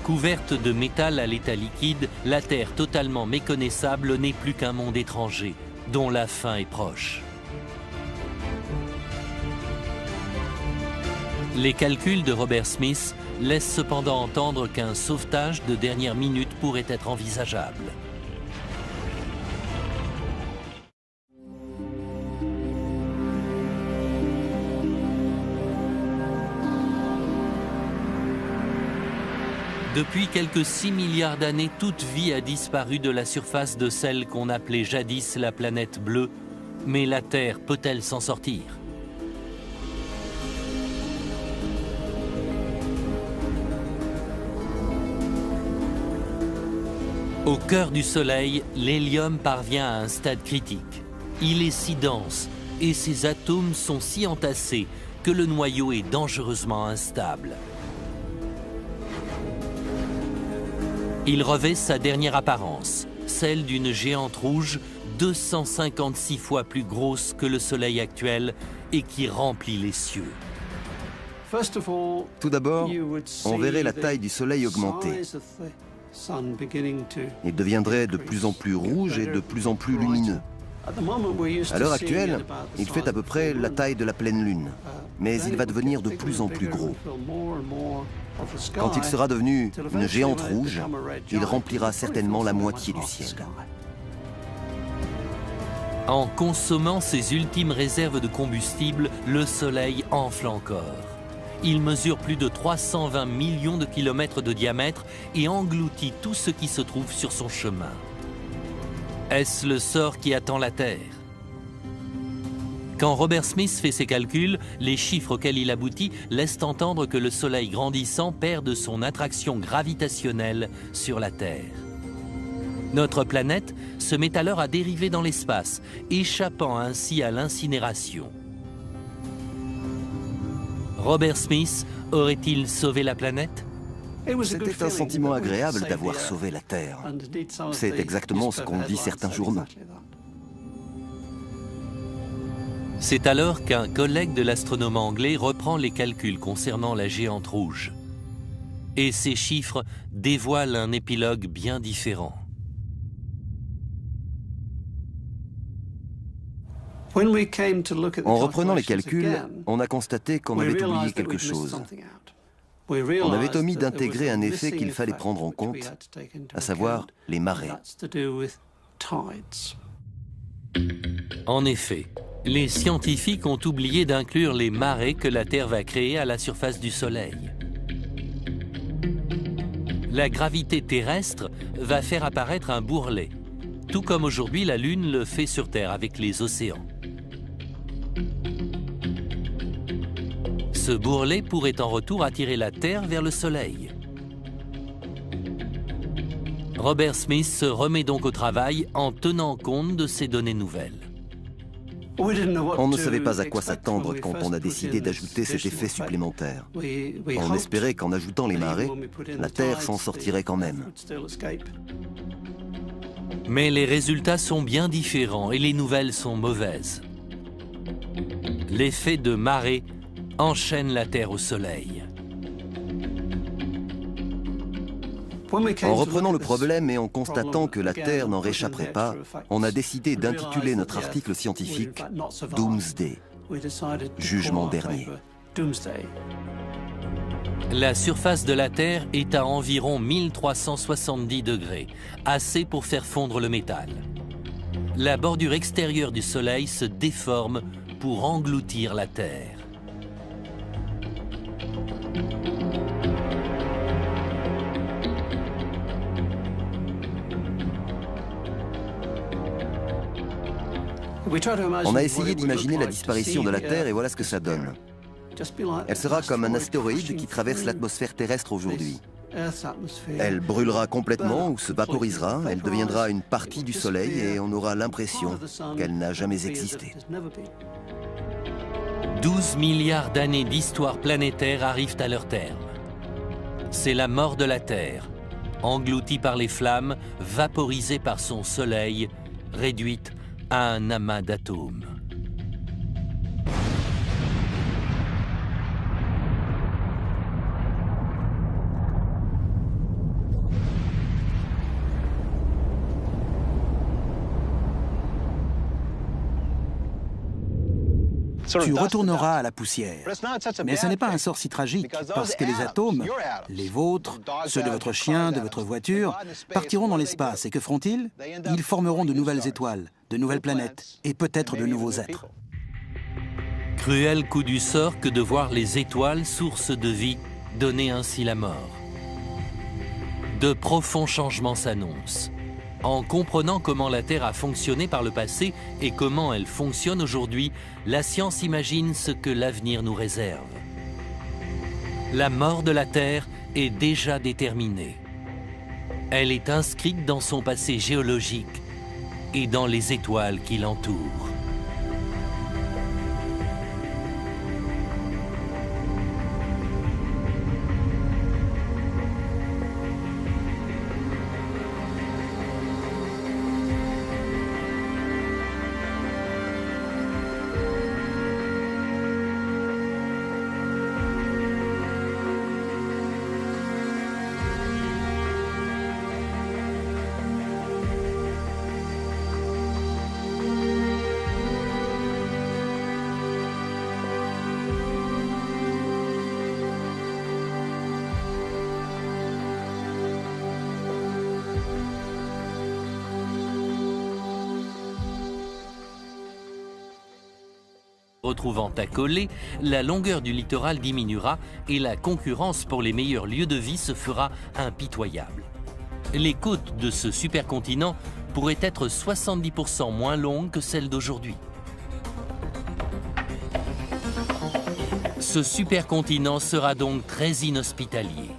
Couverte de métal à l'état liquide, la Terre totalement méconnaissable n'est plus qu'un monde étranger, dont la fin est proche. Les calculs de Robert Smith laissent cependant entendre qu'un sauvetage de dernière minute pourrait être envisageable. Depuis quelques 6 milliards d'années, toute vie a disparu de la surface de celle qu'on appelait jadis la planète bleue. Mais la Terre peut-elle s'en sortir? Au cœur du Soleil, l'hélium parvient à un stade critique. Il est si dense et ses atomes sont si entassés que le noyau est dangereusement instable. Il revêt sa dernière apparence, celle d'une géante rouge 256 fois plus grosse que le Soleil actuel et qui remplit les cieux. Tout d'abord, on verrait la taille du Soleil augmenter. Il deviendrait de plus en plus rouge et de plus en plus lumineux. À l'heure actuelle, il fait à peu près la taille de la pleine lune, mais il va devenir de plus en plus gros. Quand il sera devenu une géante rouge, il remplira certainement la moitié du ciel. En consommant ses ultimes réserves de combustible, le Soleil enfle encore. Il mesure plus de 320 millions de kilomètres de diamètre et engloutit tout ce qui se trouve sur son chemin. Est-ce le sort qui attend la Terre? Quand Robert Smith fait ses calculs, les chiffres auxquels il aboutit laissent entendre que le Soleil grandissant perd de son attraction gravitationnelle sur la Terre. Notre planète se met alors à dériver dans l'espace, échappant ainsi à l'incinération. Robert Smith aurait-il sauvé la planète? C'était un sentiment agréable d'avoir sauvé la Terre. C'est exactement ce qu'ont dit certains journaux. C'est alors qu'un collègue de l'astronome anglais reprend les calculs concernant la géante rouge. Et ces chiffres dévoilent un épilogue bien différent. En reprenant les calculs, on a constaté qu'on avait oublié quelque chose. On avait omis d'intégrer un effet qu'il fallait prendre en compte, à savoir les marées. En effet, les scientifiques ont oublié d'inclure les marées que la Terre va créer à la surface du Soleil. La gravité terrestre va faire apparaître un bourrelet, tout comme aujourd'hui la Lune le fait sur Terre avec les océans. Ce bourrelet pourrait en retour attirer la Terre vers le Soleil. Robert Smith se remet donc au travail en tenant compte de ces données nouvelles. On ne savait pas à quoi s'attendre quand on a décidé d'ajouter cet effet supplémentaire. On espérait qu'en ajoutant les marées, la Terre s'en sortirait quand même. Mais les résultats sont bien différents et les nouvelles sont mauvaises. L'effet de marée enchaîne la Terre au Soleil. En reprenant le problème et en constatant que la Terre n'en réchapperait pas, on a décidé d'intituler notre article scientifique « Doomsday », jugement dernier. La surface de la Terre est à environ 1370 degrés, assez pour faire fondre le métal. La bordure extérieure du Soleil se déforme pour engloutir la Terre. On a essayé d'imaginer la disparition de la Terre et voilà ce que ça donne. Elle sera comme un astéroïde qui traverse l'atmosphère terrestre aujourd'hui. Elle brûlera complètement ou se vaporisera, elle deviendra une partie du Soleil et on aura l'impression qu'elle n'a jamais existé. 12 milliards d'années d'histoire planétaire arrivent à leur terme. C'est la mort de la Terre, engloutie par les flammes, vaporisée par son soleil, réduite à un amas d'atomes. Tu retourneras à la poussière. Mais ce n'est pas un sort si tragique, parce que les atomes, les vôtres, ceux de votre chien, de votre voiture, partiront dans l'espace. Et que feront-ils? Ils formeront de nouvelles étoiles, de nouvelles planètes, et peut-être de nouveaux êtres. Cruel coup du sort que de voir les étoiles, source de vie, donner ainsi la mort. De profonds changements s'annoncent. En comprenant comment la Terre a fonctionné par le passé et comment elle fonctionne aujourd'hui, la science imagine ce que l'avenir nous réserve. La mort de la Terre est déjà déterminée. Elle est inscrite dans son passé géologique et dans les étoiles qui l'entourent. Retrouvant accolée, la longueur du littoral diminuera et la concurrence pour les meilleurs lieux de vie se fera impitoyable. Les côtes de ce supercontinent pourraient être 70% moins longues que celles d'aujourd'hui. Ce supercontinent sera donc très inhospitalier.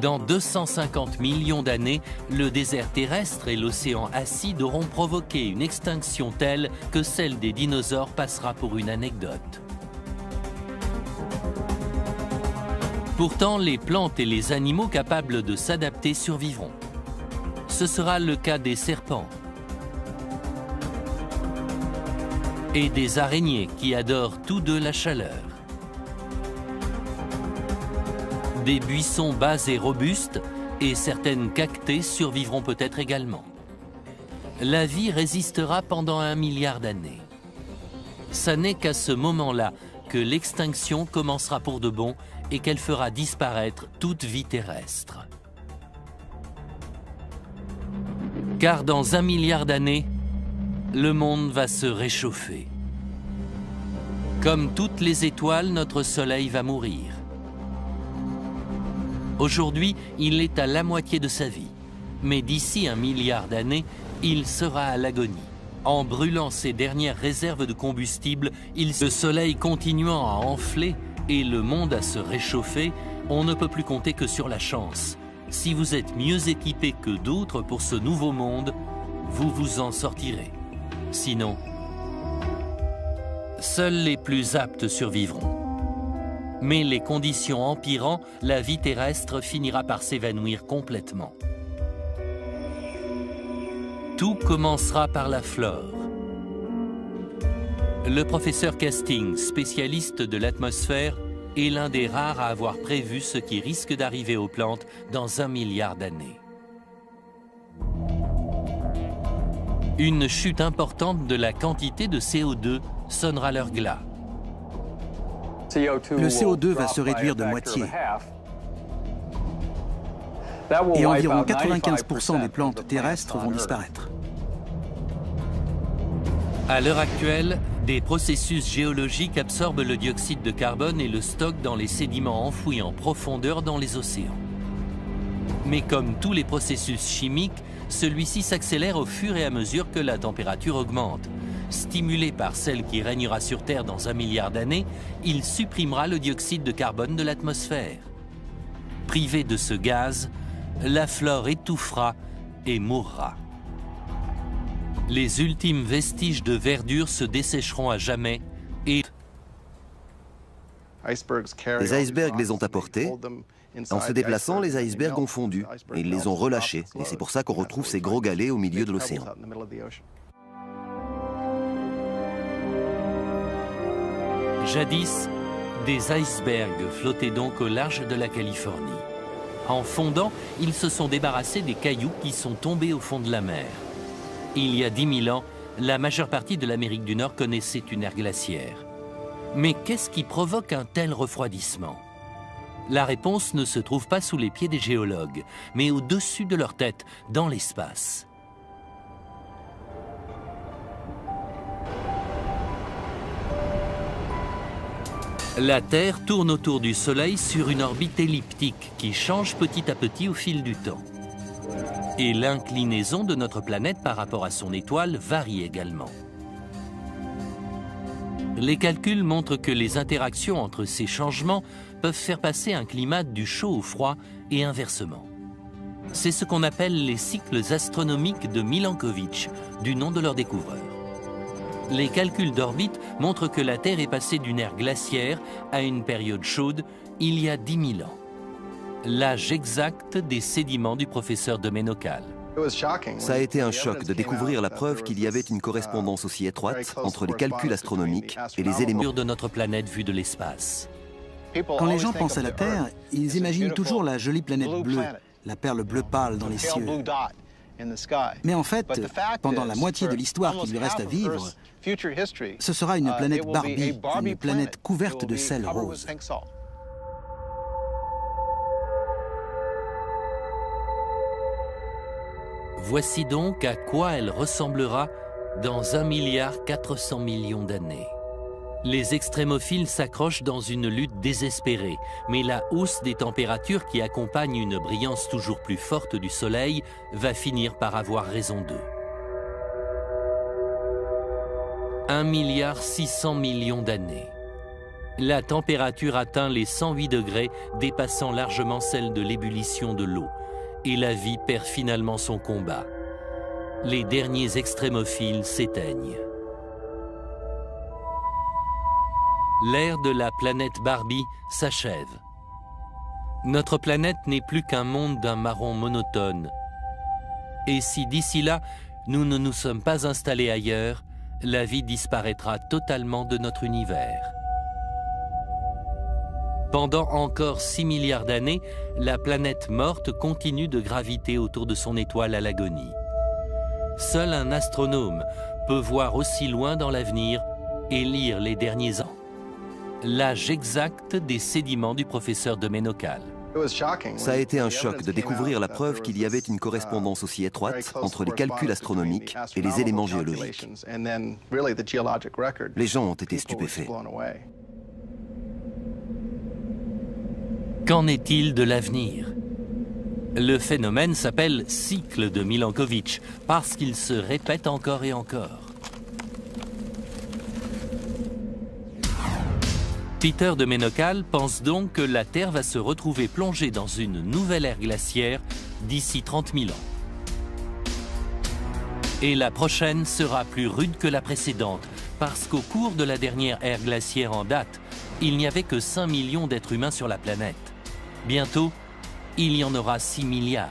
Dans 250 millions d'années, le désert terrestre et l'océan acide auront provoqué une extinction telle que celle des dinosaures passera pour une anecdote. Pourtant, les plantes et les animaux capables de s'adapter survivront. Ce sera le cas des serpents et des araignées qui adorent tous deux la chaleur. Des buissons bas et robustes et certaines cactées survivront peut-être également. La vie résistera pendant 1 milliard d'années. Ça n'est qu'à ce moment-là que l'extinction commencera pour de bon et qu'elle fera disparaître toute vie terrestre. Car dans 1 milliard d'années, le monde va se réchauffer. Comme toutes les étoiles, notre Soleil va mourir. Aujourd'hui, il est à la moitié de sa vie. Mais d'ici 1 milliard d'années, il sera à l'agonie. En brûlant ses dernières réserves de combustible, le Soleil continuant à enfler et le monde à se réchauffer, on ne peut plus compter que sur la chance. Si vous êtes mieux équipé que d'autres pour ce nouveau monde, vous vous en sortirez. Sinon, seuls les plus aptes survivront. Mais les conditions empirant, la vie terrestre finira par s'évanouir complètement. Tout commencera par la flore. Le professeur Casting, spécialiste de l'atmosphère, est l'un des rares à avoir prévu ce qui risque d'arriver aux plantes dans 1 milliard d'années. Une chute importante de la quantité de CO2 sonnera leur glas. Le CO2 va se réduire de moitié. Et environ 95% des plantes terrestres vont disparaître. À l'heure actuelle, des processus géologiques absorbent le dioxyde de carbone et le stockent dans les sédiments enfouis en profondeur dans les océans. Mais comme tous les processus chimiques, celui-ci s'accélère au fur et à mesure que la température augmente. Stimulé par celle qui régnera sur Terre dans 1 milliard d'années, il supprimera le dioxyde de carbone de l'atmosphère. Privée de ce gaz, la flore étouffera et mourra. Les ultimes vestiges de verdure se dessécheront à jamais et... Les icebergs les ont apportés. En se déplaçant, les icebergs ont fondu et ils les ont relâchés. Et c'est pour ça qu'on retrouve ces gros galets au milieu de l'océan. Jadis, des icebergs flottaient donc au large de la Californie. En fondant, ils se sont débarrassés des cailloux qui sont tombés au fond de la mer. Il y a 10 000 ans, la majeure partie de l'Amérique du Nord connaissait une ère glaciaire. Mais qu'est-ce qui provoque un tel refroidissement? La réponse ne se trouve pas sous les pieds des géologues, mais au-dessus de leur tête, dans l'espace. La Terre tourne autour du Soleil sur une orbite elliptique qui change petit à petit au fil du temps. Et l'inclinaison de notre planète par rapport à son étoile varie également. Les calculs montrent que les interactions entre ces changements peuvent faire passer un climat du chaud au froid et inversement. C'est ce qu'on appelle les cycles astronomiques de Milankovitch, du nom de leur découvreur. Les calculs d'orbite montrent que la Terre est passée d'une ère glaciaire à une période chaude il y a 10 000 ans. L'âge exact des sédiments du professeur de Ménocal. Ça a été un choc de découvrir la preuve qu'il y avait une correspondance aussi étroite entre les calculs astronomiques et les éléments de notre planète vue de l'espace. Quand les gens pensent à la Terre, ils imaginent toujours la jolie planète bleue, la perle bleu pâle dans les cieux. Mais en fait, pendant la moitié de l'histoire qui lui reste à vivre, ce sera une planète Barbie, une planète couverte de sel rose. Voici donc à quoi elle ressemblera dans 1,4 milliard d'années. Les extrémophiles s'accrochent dans une lutte désespérée, mais la hausse des températures qui accompagne une brillance toujours plus forte du Soleil va finir par avoir raison d'eux. 1,6 milliard d'années. La température atteint les 108 degrés, dépassant largement celle de l'ébullition de l'eau. Et la vie perd finalement son combat. Les derniers extrémophiles s'éteignent. L'ère de la planète Barbie s'achève. Notre planète n'est plus qu'un monde d'un marron monotone. Et si d'ici là, nous ne nous sommes pas installés ailleurs, la vie disparaîtra totalement de notre univers. Pendant encore 6 milliards d'années, la planète morte continue de graviter autour de son étoile à l'agonie. Seul un astronome peut voir aussi loin dans l'avenir et lire les derniers ans. L'âge exact des sédiments du professeur de Ménocal. Ça a été un choc de découvrir la preuve qu'il y avait une correspondance aussi étroite entre les calculs astronomiques et les éléments géologiques. Les gens ont été stupéfaits. Qu'en est-il de l'avenir? Le phénomène s'appelle cycle de Milankovitch parce qu'il se répète encore et encore. Peter de Ménocal pense donc que la Terre va se retrouver plongée dans une nouvelle ère glaciaire d'ici 30 000 ans. Et la prochaine sera plus rude que la précédente parce qu'au cours de la dernière ère glaciaire en date, il n'y avait que 5 millions d'êtres humains sur la planète. Bientôt, il y en aura 6 milliards.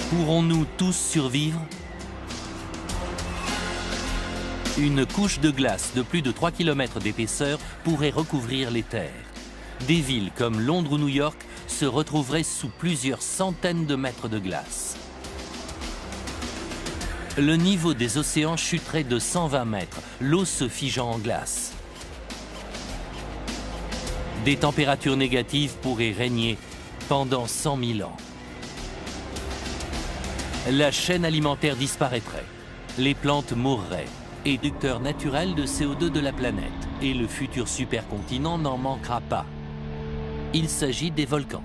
Pourrons-nous tous survivre? Une couche de glace de plus de 3 km d'épaisseur pourrait recouvrir les terres. Des villes comme Londres ou New York se retrouveraient sous plusieurs centaines de mètres de glace. Le niveau des océans chuterait de 120 mètres, l'eau se figeant en glace. Des températures négatives pourraient régner pendant 100 000 ans. La chaîne alimentaire disparaîtrait, les plantes mourraient, éducteur naturel de CO2 de la planète, et le futur supercontinent n'en manquera pas. Il s'agit des volcans.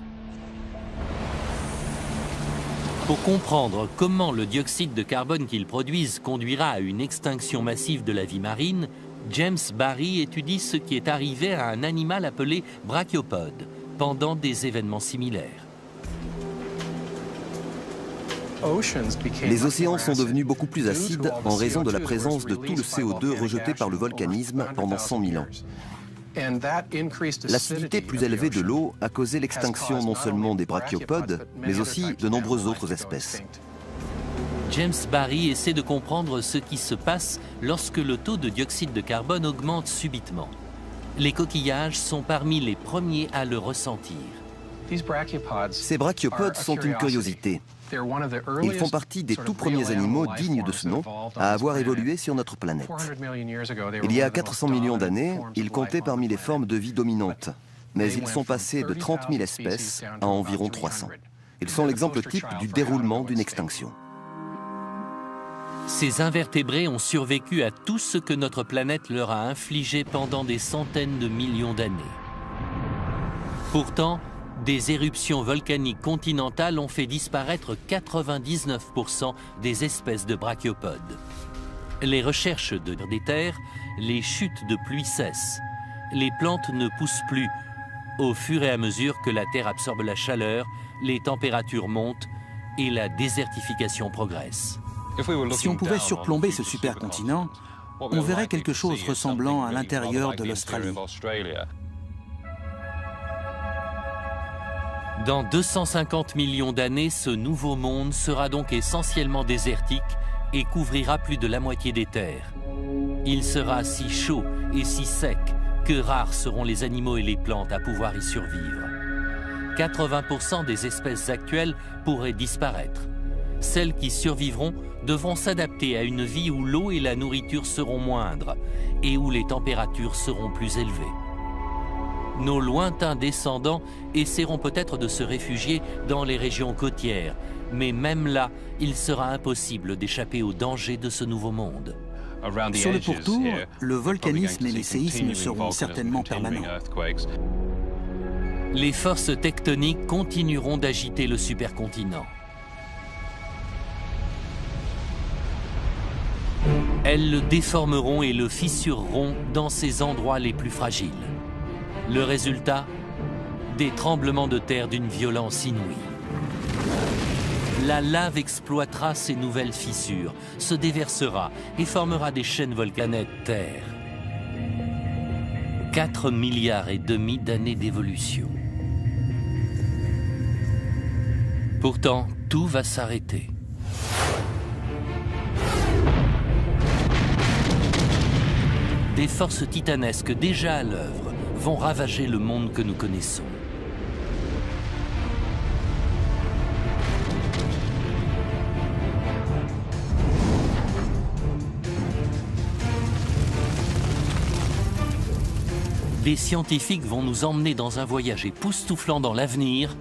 Pour comprendre comment le dioxyde de carbone qu'ils produisent conduira à une extinction massive de la vie marine, James Barry étudie ce qui est arrivé à un animal appelé brachiopode pendant des événements similaires. Les océans sont devenus beaucoup plus acides en raison de la présence de tout le CO2 rejeté par le volcanisme pendant 100 000 ans. L'acidité plus élevée de l'eau a causé l'extinction non seulement des brachiopodes, mais aussi de nombreuses autres espèces. James Barry essaie de comprendre ce qui se passe lorsque le taux de dioxyde de carbone augmente subitement. Les coquillages sont parmi les premiers à le ressentir. Ces brachiopodes sont une curiosité. Ils font partie des tout premiers animaux dignes de ce nom à avoir évolué sur notre planète. Il y a 400 millions d'années, ils comptaient parmi les formes de vie dominantes, mais ils sont passés de 30 000 espèces à environ 300. Ils sont l'exemple type du déroulement d'une extinction. Ces invertébrés ont survécu à tout ce que notre planète leur a infligé pendant des centaines de millions d'années. Pourtant, des éruptions volcaniques continentales ont fait disparaître 99% des espèces de brachiopodes. Les recherches des terres, les chutes de pluie cessent. Les plantes ne poussent plus. Au fur et à mesure que la Terre absorbe la chaleur, les températures montent et la désertification progresse. Si on pouvait surplomber ce supercontinent, on verrait quelque chose ressemblant à l'intérieur de l'Australie. Dans 250 millions d'années, ce nouveau monde sera donc essentiellement désertique et couvrira plus de la moitié des terres. Il sera si chaud et si sec que rares seront les animaux et les plantes à pouvoir y survivre. 80% des espèces actuelles pourraient disparaître. Celles qui survivront devront s'adapter à une vie où l'eau et la nourriture seront moindres et où les températures seront plus élevées. Nos lointains descendants essaieront peut-être de se réfugier dans les régions côtières, mais même là, il sera impossible d'échapper aux dangers de ce nouveau monde. Sur le pourtour, le volcanisme et les séismes seront certainement permanents. Les forces tectoniques continueront d'agiter le supercontinent. Elles le déformeront et le fissureront dans ses endroits les plus fragiles. Le résultat, des tremblements de terre d'une violence inouïe. La lave exploitera ces nouvelles fissures, se déversera et formera des chaînes volcaniques terre. 4,5 milliards d'années d'évolution. Pourtant, tout va s'arrêter. Des forces titanesques déjà à l'œuvre vont ravager le monde que nous connaissons. Des scientifiques vont nous emmener dans un voyage époustouflant dans l'avenir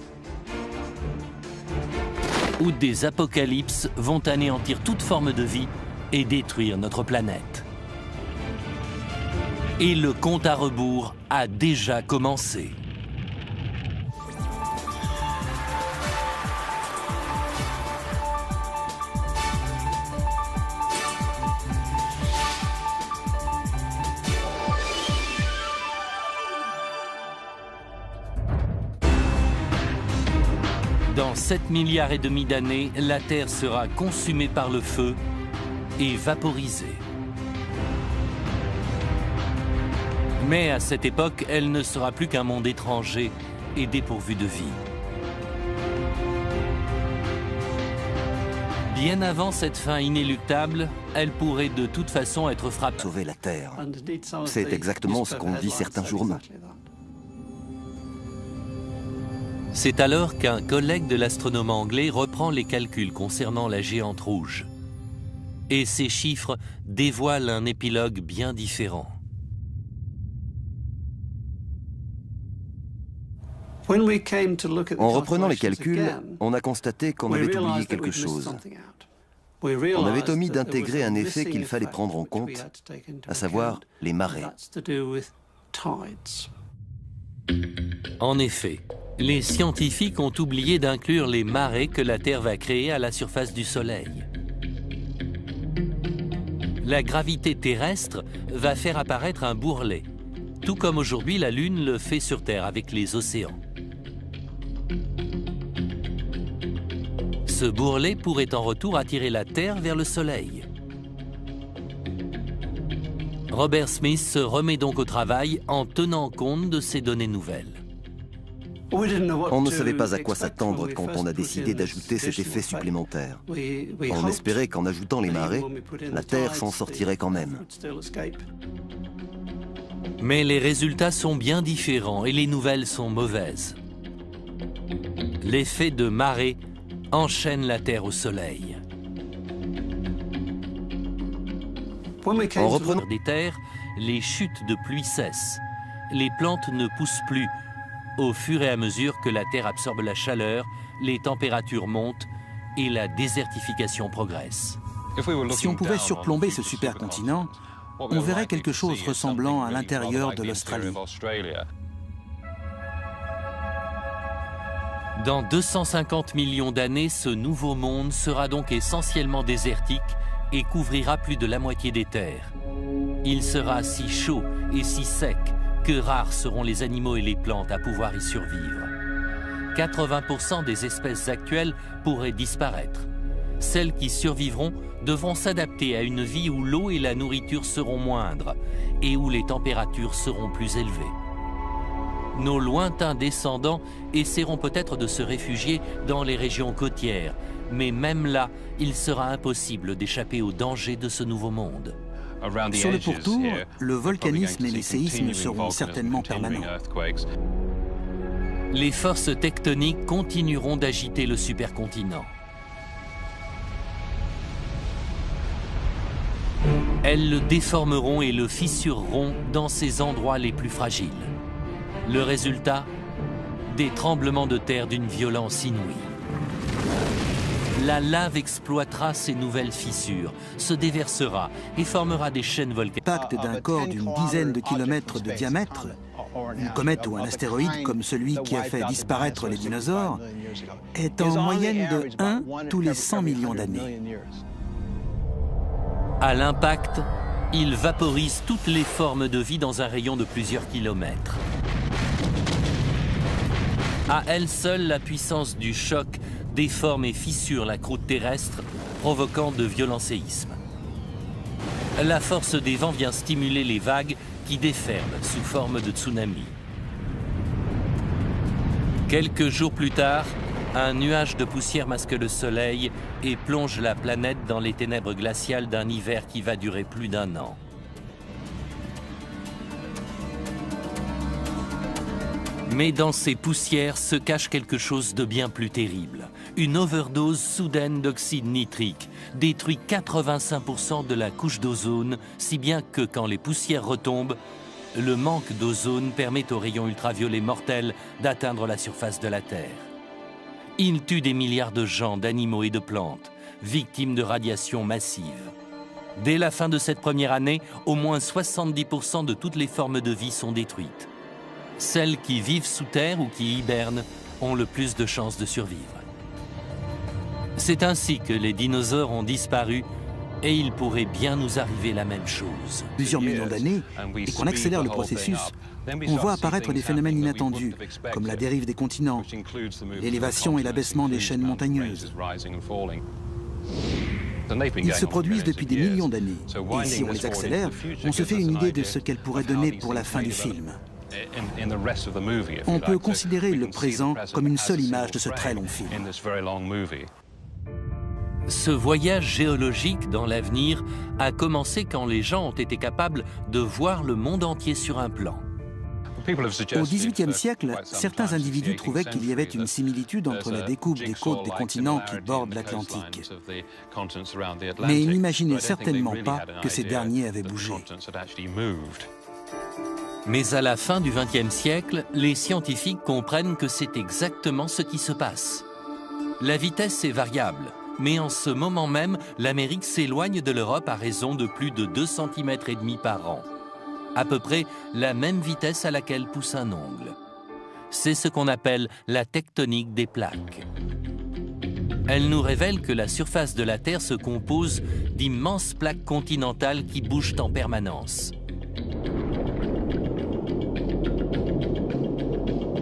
où des apocalypses vont anéantir toute forme de vie et détruire notre planète. Et le compte à rebours a déjà commencé. Dans 7,5 milliards d'années, la Terre sera consumée par le feu et vaporisée. Mais à cette époque, elle ne sera plus qu'un monde étranger et dépourvu de vie. Bien avant cette fin inéluctable, elle pourrait de toute façon être frappée. Sauver la Terre. C'est exactement ce qu'ont dit certains journaux. C'est alors qu'un collègue de l'astronome anglais reprend les calculs concernant la géante rouge. Et ces chiffres dévoilent un épilogue bien différent. En reprenant les calculs, on a constaté qu'on avait oublié quelque chose. On avait omis d'intégrer un effet qu'il fallait prendre en compte, à savoir les marées. En effet, les scientifiques ont oublié d'inclure les marées que la Terre va créer à la surface du Soleil. la gravité terrestre va faire apparaître un bourrelet, tout comme aujourd'hui la Lune le fait sur Terre avec les océans. Ce bourrelet pourrait en retour attirer la Terre vers le Soleil. Robert Smith se remet donc au travail en tenant compte de ces données nouvelles. On ne savait pas à quoi s'attendre quand on a décidé d'ajouter cet effet supplémentaire. On espérait qu'en ajoutant les marées, la Terre s'en sortirait quand même. Mais les résultats sont bien différents et les nouvelles sont mauvaises. L'effet de marée enchaîne la Terre au Soleil. En reprenant des terres, les chutes de pluie cessent. Les plantes ne poussent plus. Au fur et à mesure que la Terre absorbe la chaleur, les températures montent et la désertification progresse. Si on pouvait surplomber ce supercontinent, on verrait quelque chose ressemblant à l'intérieur de l'Australie. Dans 250 millions d'années, ce nouveau monde sera donc essentiellement désertique et couvrira plus de la moitié des terres. Il sera si chaud et si sec que rares seront les animaux et les plantes à pouvoir y survivre. 80% des espèces actuelles pourraient disparaître. Celles qui survivront devront s'adapter à une vie où l'eau et la nourriture seront moindres et où les températures seront plus élevées. Nos lointains descendants essaieront peut-être de se réfugier dans les régions côtières, mais même là, il sera impossible d'échapper aux dangers de ce nouveau monde. Sur le pourtour, le volcanisme et les séismes seront certainement permanents. Les forces tectoniques continueront d'agiter le supercontinent. Elles le déformeront et le fissureront dans ses endroits les plus fragiles. Le résultat, des tremblements de terre d'une violence inouïe. La lave exploitera ces nouvelles fissures, se déversera et formera des chaînes volcaniques. L'impact d'un corps d'une dizaine de kilomètres de diamètre, une comète ou un astéroïde comme celui qui a fait disparaître les dinosaures, est en moyenne de 1 tous les 100 millions d'années. À l'impact, il vaporise toutes les formes de vie dans un rayon de plusieurs kilomètres. À elle seule, la puissance du choc déforme et fissure la croûte terrestre, provoquant de violents séismes. La force des vents vient stimuler les vagues qui déferlent sous forme de tsunami. Quelques jours plus tard, un nuage de poussière masque le soleil et plonge la planète dans les ténèbres glaciales d'un hiver qui va durer plus d'1 an. Mais dans ces poussières se cache quelque chose de bien plus terrible. Une overdose soudaine d'oxyde nitrique détruit 85% de la couche d'ozone, si bien que quand les poussières retombent, le manque d'ozone permet aux rayons ultraviolets mortels d'atteindre la surface de la Terre. Il tue des milliards de gens, d'animaux et de plantes, victimes de radiations massives. Dès la fin de cette première année, au moins 70% de toutes les formes de vie sont détruites. Celles qui vivent sous terre ou qui hibernent ont le plus de chances de survivre. C'est ainsi que les dinosaures ont disparu et il pourrait bien nous arriver la même chose. Plusieurs millions d'années, et qu'on accélère le processus, on voit apparaître des phénomènes inattendus, comme la dérive des continents, l'élévation et l'abaissement des chaînes montagneuses. Ils se produisent depuis des millions d'années, et si on les accélère, on se fait une idée de ce qu'elles pourraient donner pour la fin du film. On peut considérer le présent comme une seule image de ce très long film. Ce voyage géologique dans l'avenir a commencé quand les gens ont été capables de voir le monde entier sur un plan. Au XVIIIe siècle, certains individus trouvaient qu'il y avait une similitude entre la découpe des côtes des continents qui bordent l'Atlantique. Mais ils n'imaginaient certainement pas que ces derniers avaient bougé. Mais à la fin du XXe siècle, les scientifiques comprennent que c'est exactement ce qui se passe. La vitesse est variable, mais en ce moment même, l'Amérique s'éloigne de l'Europe à raison de plus de 2,5 cm par an. À peu près la même vitesse à laquelle pousse un ongle. C'est ce qu'on appelle la tectonique des plaques. Elle nous révèle que la surface de la Terre se compose d'immenses plaques continentales qui bougent en permanence.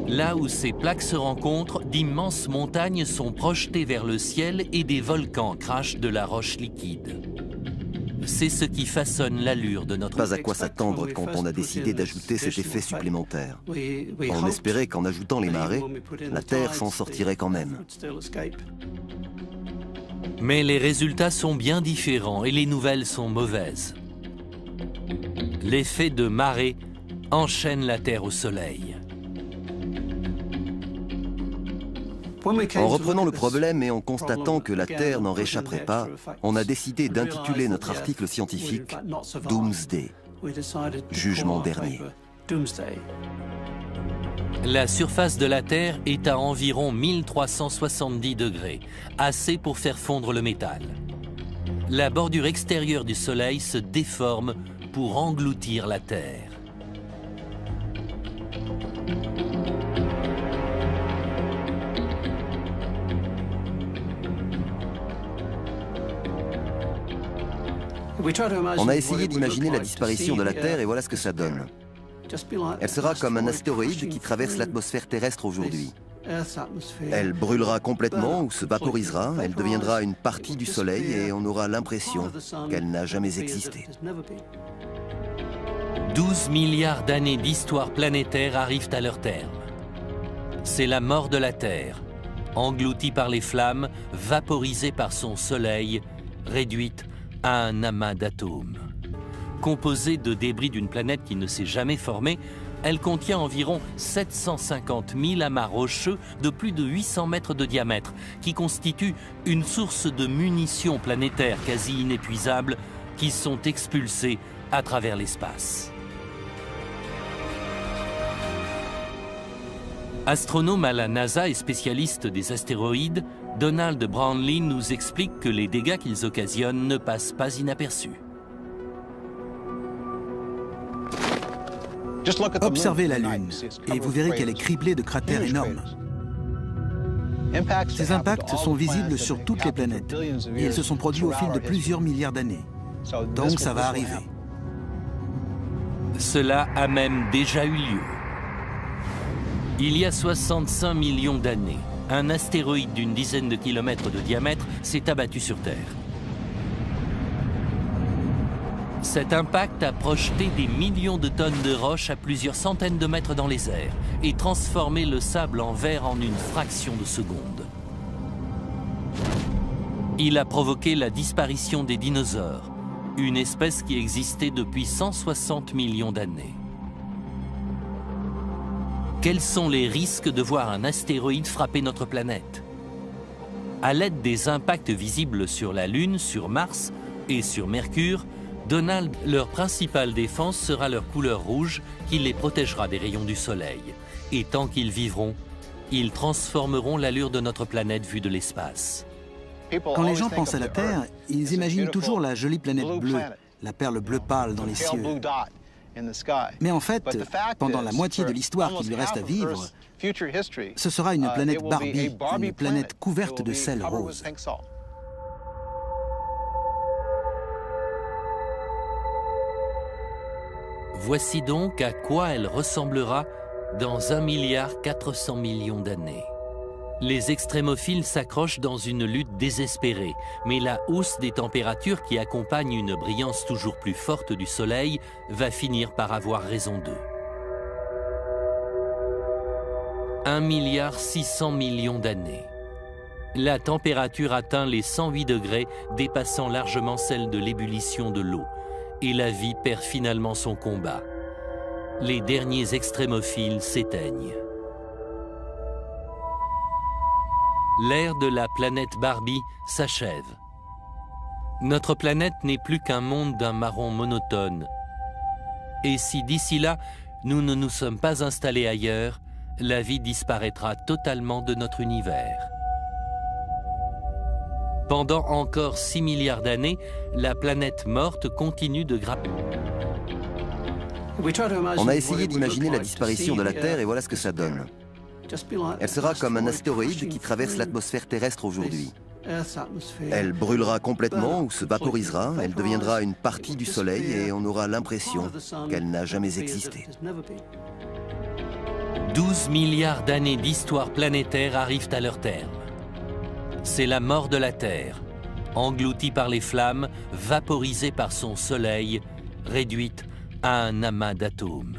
Là où ces plaques se rencontrent, d'immenses montagnes sont projetées vers le ciel et des volcans crachent de la roche liquide. C'est ce qui façonne l'allure de notre... Pas à quoi s'attendre quand on a décidé d'ajouter cet effet supplémentaire. On espérait qu'en ajoutant les marées, la Terre s'en sortirait quand même. Mais les résultats sont bien différents et les nouvelles sont mauvaises. L'effet de marée enchaîne la Terre au Soleil. En reprenant le problème et en constatant que la Terre n'en réchapperait pas, on a décidé d'intituler notre article scientifique « Doomsday », jugement dernier. La surface de la Terre est à environ 1370 degrés, assez pour faire fondre le métal. La bordure extérieure du Soleil se déforme pour engloutir la Terre. On a essayé d'imaginer la disparition de la Terre et voilà ce que ça donne. Elle sera comme un astéroïde qui traverse l'atmosphère terrestre aujourd'hui. Elle brûlera complètement ou se vaporisera, elle deviendra une partie du Soleil et on aura l'impression qu'elle n'a jamais existé. 12 milliards d'années d'histoire planétaire arrivent à leur terme. C'est la mort de la Terre, engloutie par les flammes, vaporisée par son Soleil, réduite à un amas d'atomes. Composée de débris d'une planète qui ne s'est jamais formée, elle contient environ 750 000 amas rocheux de plus de 800 mètres de diamètre, qui constituent une source de munitions planétaires quasi inépuisables qui sont expulsées à travers l'espace. Astronome à la NASA et spécialiste des astéroïdes, Donald Brownlee nous explique que les dégâts qu'ils occasionnent ne passent pas inaperçus. Observez la Lune et vous verrez qu'elle est criblée de cratères énormes. Ces impacts sont visibles sur toutes les planètes et ils se sont produits au fil de plusieurs milliards d'années. Donc ça va arriver. Cela a même déjà eu lieu. Il y a 65 millions d'années, un astéroïde d'une dizaine de kilomètres de diamètre s'est abattu sur Terre. Cet impact a projeté des millions de tonnes de roches à plusieurs centaines de mètres dans les airs et transformé le sable en verre en une fraction de seconde. Il a provoqué la disparition des dinosaures, une espèce qui existait depuis 160 millions d'années. Quels sont les risques de voir un astéroïde frapper notre planète? À l'aide des impacts visibles sur la Lune, sur Mars et sur Mercure, Donald, leur principale défense sera leur couleur rouge qui les protégera des rayons du Soleil. Et tant qu'ils vivront, ils transformeront l'allure de notre planète vue de l'espace. Quand les gens pensent à la Terre, ils imaginent toujours la jolie planète bleue, la perle bleue pâle dans les cieux. Mais en fait, pendant la moitié de l'histoire qui lui reste à vivre, ce sera une planète Barbie, une planète couverte de sel rose. Voici donc à quoi elle ressemblera dans 1,4 milliard d'années. Les extrémophiles s'accrochent dans une lutte désespérée, mais la hausse des températures qui accompagne une brillance toujours plus forte du Soleil va finir par avoir raison d'eux. 1,6 milliard d'années. La température atteint les 108 degrés, dépassant largement celle de l'ébullition de l'eau, et la vie perd finalement son combat. Les derniers extrémophiles s'éteignent. L'ère de la planète Barbie s'achève. Notre planète n'est plus qu'un monde d'un marron monotone. Et si d'ici là, nous ne nous sommes pas installés ailleurs, la vie disparaîtra totalement de notre univers. Pendant encore 6 milliards d'années, la planète morte continue de gravir. On a essayé d'imaginer la disparition de la Terre et voilà ce que ça donne. Elle sera comme un astéroïde qui traverse l'atmosphère terrestre aujourd'hui. Elle brûlera complètement ou se vaporisera, elle deviendra une partie du Soleil et on aura l'impression qu'elle n'a jamais existé. 12 milliards d'années d'histoire planétaire arrivent à leur terme. C'est la mort de la Terre, engloutie par les flammes, vaporisée par son Soleil, réduite à un amas d'atomes.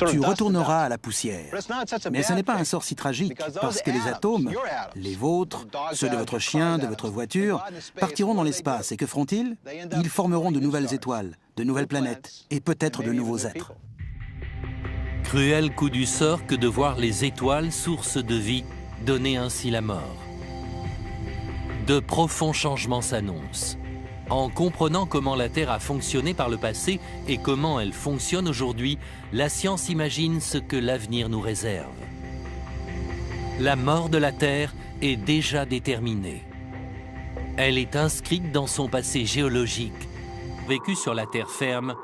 Tu retourneras à la poussière. Mais ce n'est pas un sort si tragique, parce que les atomes, les vôtres, ceux de votre chien, de votre voiture, partiront dans l'espace. Et que feront-ils? Ils formeront de nouvelles étoiles, de nouvelles planètes, et peut-être de nouveaux êtres. Cruel coup du sort que de voir les étoiles, source de vie, donner ainsi la mort. De profonds changements s'annoncent. En comprenant comment la Terre a fonctionné par le passé et comment elle fonctionne aujourd'hui, la science imagine ce que l'avenir nous réserve. La mort de la Terre est déjà déterminée. Elle est inscrite dans son passé géologique. Vécu sur la terre ferme,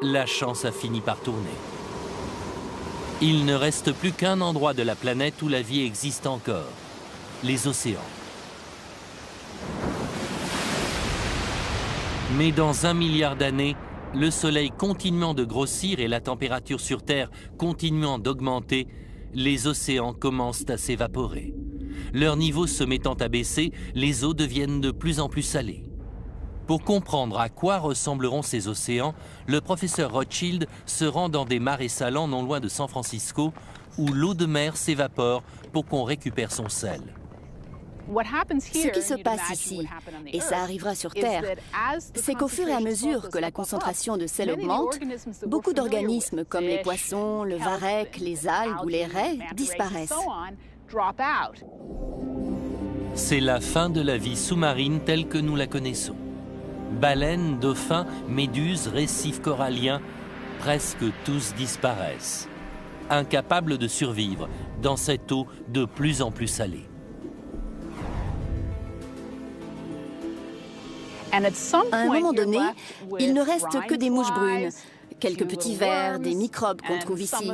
la chance a fini par tourner. Il ne reste plus qu'un endroit de la planète où la vie existe encore, les océans. Mais dans 1 milliard d'années, le Soleil continuant de grossir et la température sur Terre continuant d'augmenter, les océans commencent à s'évaporer. Leur niveau se mettant à baisser, les eaux deviennent de plus en plus salées. Pour comprendre à quoi ressembleront ces océans, le professeur Rothschild se rend dans des marais salants non loin de San Francisco, où l'eau de mer s'évapore pour qu'on récupère son sel. Ce qui se passe ici, et ça arrivera sur Terre, c'est qu'au fur et à mesure que la concentration de sel augmente, beaucoup d'organismes comme les poissons, le varech, les algues ou les raies disparaissent. C'est la fin de la vie sous-marine telle que nous la connaissons. Baleines, dauphins, méduses, récifs coralliens, presque tous disparaissent, incapables de survivre dans cette eau de plus en plus salée. À un moment donné, il ne reste que des mouches brunes, quelques petits vers, des microbes qu'on trouve ici.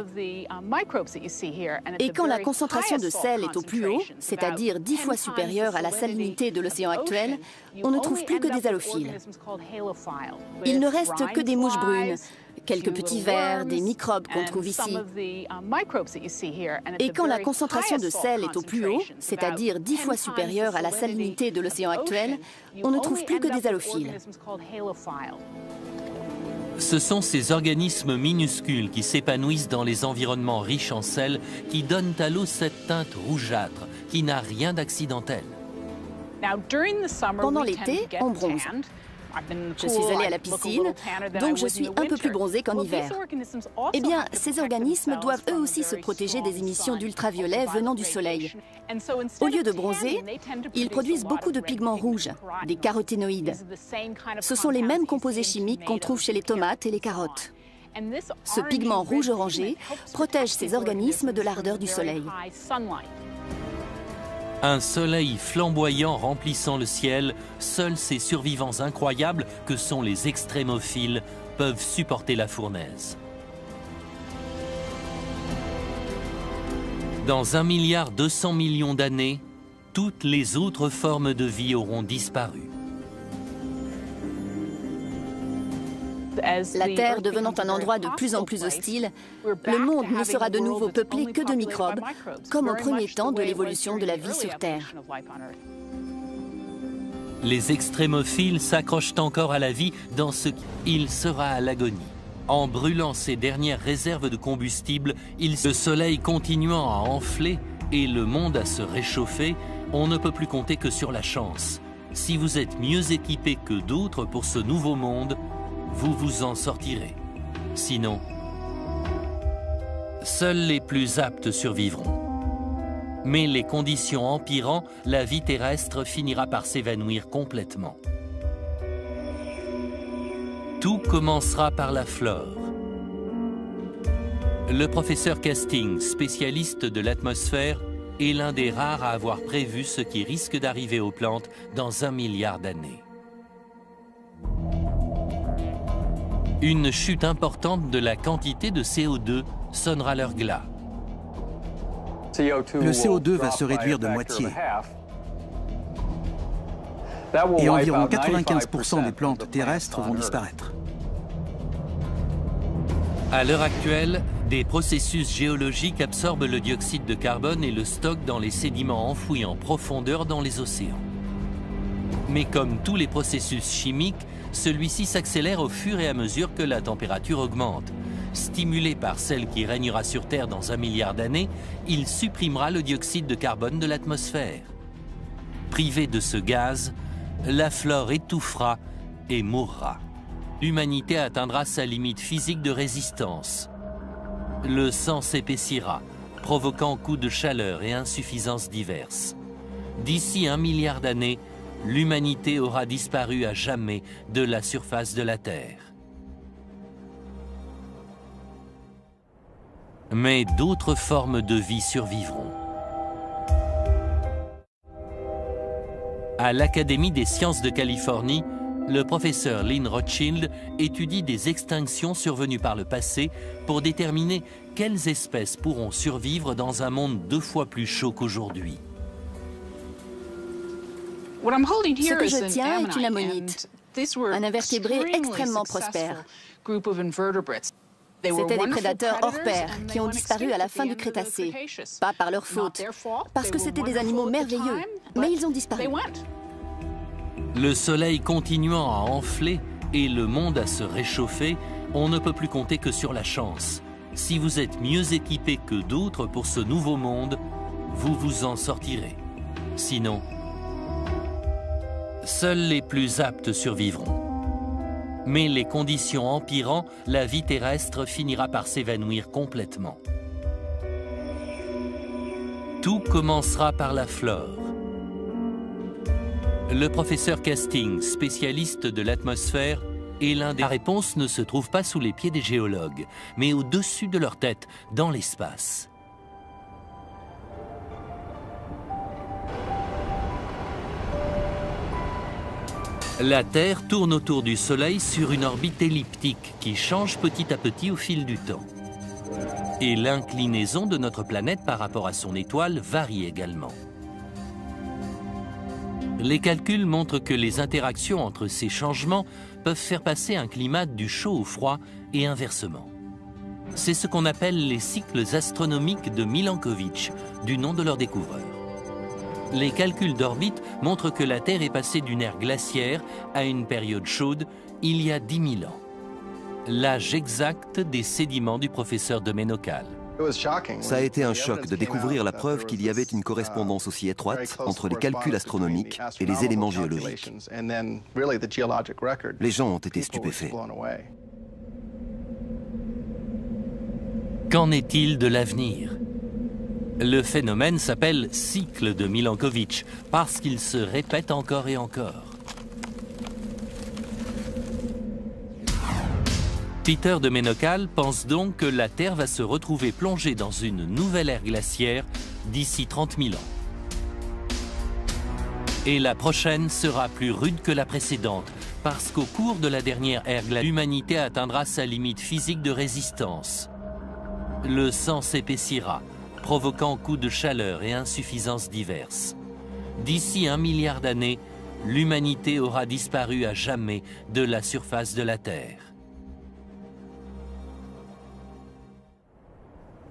Et quand la concentration de sel est au plus haut, c'est-à-dire 10 fois supérieure à la salinité de l'océan actuel, on ne trouve plus que des halophiles. Il ne reste que des mouches brunes, quelques petits vers, des microbes qu'on trouve ici. Et quand la concentration de sel est au plus haut, c'est-à-dire 10 fois supérieure à la salinité de l'océan actuel, on ne trouve plus que des halophiles. Ce sont ces organismes minuscules qui s'épanouissent dans les environnements riches en sel qui donnent à l'eau cette teinte rougeâtre qui n'a rien d'accidentel. Pendant l'été, on bronze. Je suis allée à la piscine, donc je suis un peu plus bronzée qu'en hiver. Eh bien, ces organismes doivent eux aussi se protéger des émissions d'ultraviolets venant du soleil. Au lieu de bronzer, ils produisent beaucoup de pigments rouges, des caroténoïdes. Ce sont les mêmes composés chimiques qu'on trouve chez les tomates et les carottes. Ce pigment rouge-orangé protège ces organismes de l'ardeur du soleil. Un soleil flamboyant remplissant le ciel, seuls ces survivants incroyables que sont les extrémophiles peuvent supporter la fournaise. Dans 1,2 milliard d'années, toutes les autres formes de vie auront disparu. La Terre devenant un endroit de plus en plus hostile, le monde ne sera de nouveau peuplé que de microbes, comme au premier temps de l'évolution de la vie sur Terre. Les extrémophiles s'accrochent encore à la vie dans ce qu'il sera à l'agonie. En brûlant ses dernières réserves de combustible, le soleil continuant à enfler et le monde à se réchauffer, on ne peut plus compter que sur la chance. Si vous êtes mieux équipé que d'autres pour ce nouveau monde, vous vous en sortirez. Sinon, seuls les plus aptes survivront. Mais les conditions empirant, la vie terrestre finira par s'évanouir complètement. Tout commencera par la flore. Le professeur Casting, spécialiste de l'atmosphère, est l'un des rares à avoir prévu ce qui risque d'arriver aux plantes dans 1 milliard d'années. Une chute importante de la quantité de CO2 sonnera leur glas. Le CO2 va se réduire de moitié. Et environ 95% des plantes terrestres vont disparaître. À l'heure actuelle, des processus géologiques absorbent le dioxyde de carbone et le stockent dans les sédiments enfouis en profondeur dans les océans. Mais comme tous les processus chimiques, celui-ci s'accélère au fur et à mesure que la température augmente. Stimulé par celle qui régnera sur Terre dans 1 milliard d'années, il supprimera le dioxyde de carbone de l'atmosphère. Privé de ce gaz, la flore étouffera et mourra. L'humanité atteindra sa limite physique de résistance. Le sang s'épaissira, provoquant coups de chaleur et insuffisances diverses. D'ici 1 milliard d'années, l'humanité aura disparu à jamais de la surface de la Terre. Mais d'autres formes de vie survivront. À l'Académie des sciences de Californie, le professeur Lynn Rothschild étudie des extinctions survenues par le passé pour déterminer quelles espèces pourront survivre dans un monde 2 fois plus chaud qu'aujourd'hui. Ce que je tiens est une ammonite, un invertébré extrêmement prospère. C'étaient des prédateurs hors pair qui ont disparu à la fin du Crétacé, pas par leur faute, parce que c'étaient des animaux merveilleux, mais ils ont disparu. Le soleil continuant à enfler et le monde à se réchauffer, on ne peut plus compter que sur la chance. Si vous êtes mieux équipé que d'autres pour ce nouveau monde, vous vous en sortirez. Sinon, seuls les plus aptes survivront. Mais les conditions empirant, la vie terrestre finira par s'évanouir complètement. Tout commencera par la flore. Le professeur Casting, spécialiste de l'atmosphère, est l'un des... La réponse ne se trouve pas sous les pieds des géologues, mais au-dessus de leur tête, dans l'espace. La Terre tourne autour du Soleil sur une orbite elliptique qui change petit à petit au fil du temps. Et l'inclinaison de notre planète par rapport à son étoile varie également. Les calculs montrent que les interactions entre ces changements peuvent faire passer un climat du chaud au froid et inversement. C'est ce qu'on appelle les cycles astronomiques de Milankovitch, du nom de leur découvreur. Les calculs d'orbite montrent que la Terre est passée d'une ère glaciaire à une période chaude il y a 10 000 ans. L'âge exact des sédiments du professeur de Ménocal. Ça a été un choc de découvrir la preuve qu'il y avait une correspondance aussi étroite entre les calculs astronomiques et les éléments géologiques. Les gens ont été stupéfaits. Qu'en est-il de l'avenir ? Le phénomène s'appelle cycle de Milankovitch parce qu'il se répète encore et encore. Peter de Ménocal pense donc que la Terre va se retrouver plongée dans une nouvelle ère glaciaire d'ici 30 000 ans. Et la prochaine sera plus rude que la précédente, parce qu'au cours de la dernière ère glaciaire, l'humanité atteindra sa limite physique de résistance. Le sang s'épaissira, provoquant coups de chaleur et insuffisances diverses. D'ici 1 milliard d'années, l'humanité aura disparu à jamais de la surface de la Terre.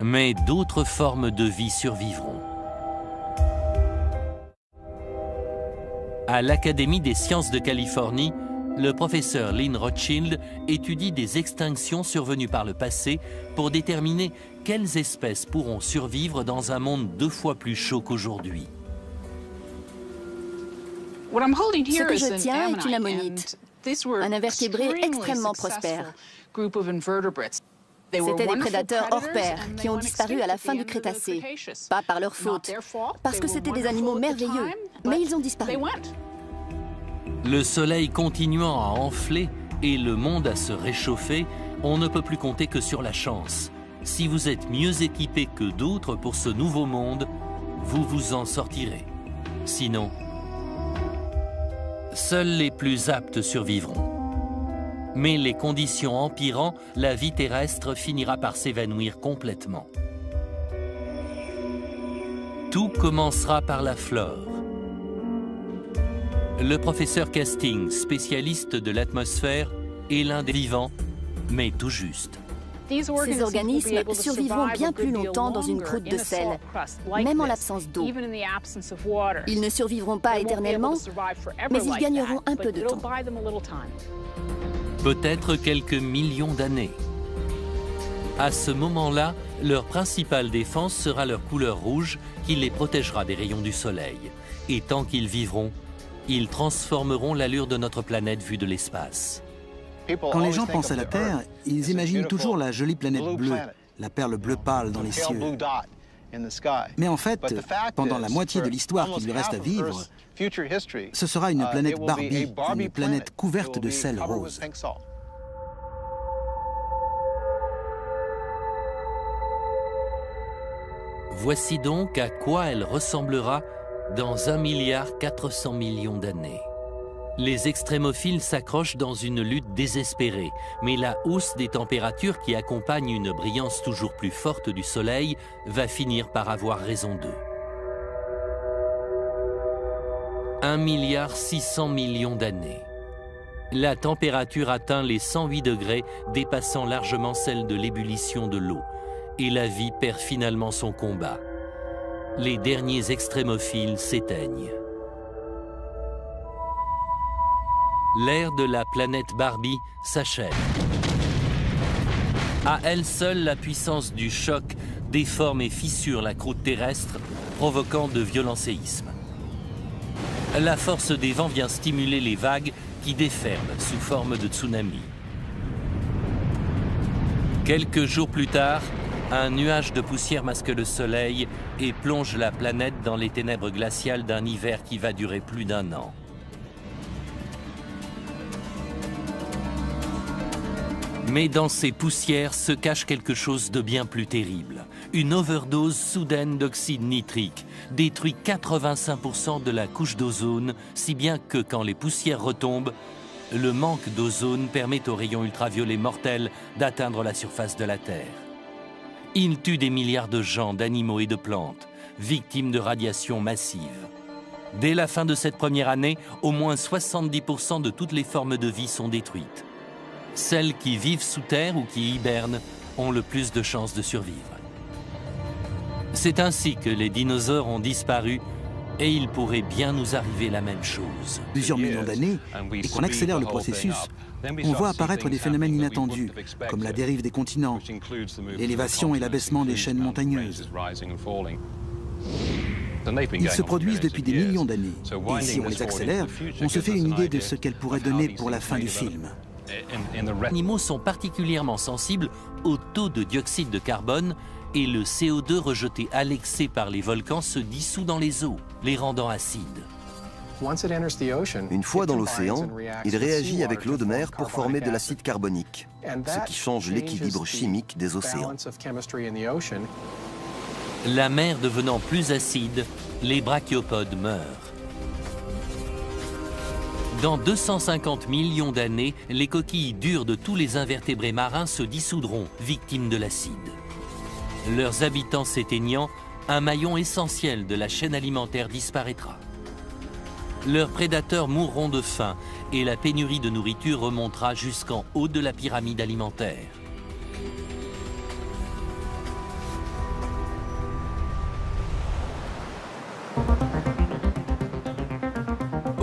Mais d'autres formes de vie survivront. À l'Académie des sciences de Californie, le professeur Lynn Rothschild étudie des extinctions survenues par le passé pour déterminer quelles espèces pourront survivre dans un monde 2 fois plus chaud qu'aujourd'hui. Ce que je tiens est une ammonite, un invertébré extrêmement prospère. C'étaient des prédateurs hors pair qui ont disparu à la fin du Crétacé, pas par leur faute, parce que c'étaient des animaux merveilleux, mais ils ont disparu. Le soleil continuant à enfler et le monde à se réchauffer, on ne peut plus compter que sur la chance. Si vous êtes mieux équipé que d'autres pour ce nouveau monde, vous vous en sortirez. Sinon, seuls les plus aptes survivront. Mais les conditions empirant, la vie terrestre finira par s'évanouir complètement. Tout commencera par la flore. Le professeur Casting, spécialiste de l'atmosphère, est l'un des vivants, mais tout juste. Ces organismes survivront bien plus longtemps dans une croûte de sel, même en l'absence d'eau. Ils ne survivront pas éternellement, mais ils gagneront un peu de temps. Peut-être quelques millions d'années. À ce moment-là, leur principale défense sera leur couleur rouge qui les protégera des rayons du soleil. Et tant qu'ils vivront, ils transformeront l'allure de notre planète vue de l'espace. Quand les gens pensent à la Terre, ils imaginent toujours la jolie planète bleue, la perle bleue pâle dans les cieux. Mais en fait, pendant la moitié de l'histoire qu'il lui reste à vivre, ce sera une planète Barbie, une planète couverte de sel rose. Voici donc à quoi elle ressemblera dans 1,4 milliard d'années. Les extrémophiles s'accrochent dans une lutte désespérée, mais la hausse des températures qui accompagne une brillance toujours plus forte du Soleil va finir par avoir raison d'eux. 1,6 milliard d'années. La température atteint les 108 degrés, dépassant largement celle de l'ébullition de l'eau, et la vie perd finalement son combat. Les derniers extrémophiles s'éteignent. L'ère de la planète Barbie s'achève. À elle seule, la puissance du choc déforme et fissure la croûte terrestre, provoquant de violents séismes. La force des vents vient stimuler les vagues qui déferlent sous forme de tsunami. Quelques jours plus tard, un nuage de poussière masque le soleil et plonge la planète dans les ténèbres glaciales d'un hiver qui va durer plus d'1 an. Mais dans ces poussières se cache quelque chose de bien plus terrible. Une overdose soudaine d'oxyde nitrique détruit 85% de la couche d'ozone, si bien que quand les poussières retombent, le manque d'ozone permet aux rayons ultraviolets mortels d'atteindre la surface de la Terre. Il tue des milliards de gens, d'animaux et de plantes, victimes de radiations massives. Dès la fin de cette première année, au moins 70% de toutes les formes de vie sont détruites. Celles qui vivent sous terre ou qui hibernent ont le plus de chances de survivre. C'est ainsi que les dinosaures ont disparu et il pourrait bien nous arriver la même chose. Plusieurs millions d'années, et qu'on accélère le processus, on voit apparaître des phénomènes inattendus, comme la dérive des continents, l'élévation et l'abaissement des chaînes montagneuses. Ils se produisent depuis des millions d'années, et si on les accélère, on se fait une idée de ce qu'elles pourraient donner pour la fin du film. Les animaux sont particulièrement sensibles au taux de dioxyde de carbone et le CO2 rejeté à l'excès par les volcans se dissout dans les eaux, les rendant acides. Une fois dans l'océan, il réagit avec l'eau de mer pour former de l'acide carbonique, ce qui change l'équilibre chimique des océans. La mer devenant plus acide, les brachiopodes meurent. Dans 250 millions d'années, les coquilles dures de tous les invertébrés marins se dissoudront, victimes de l'acide. Leurs habitants s'éteignant, un maillon essentiel de la chaîne alimentaire disparaîtra. Leurs prédateurs mourront de faim et la pénurie de nourriture remontera jusqu'en haut de la pyramide alimentaire.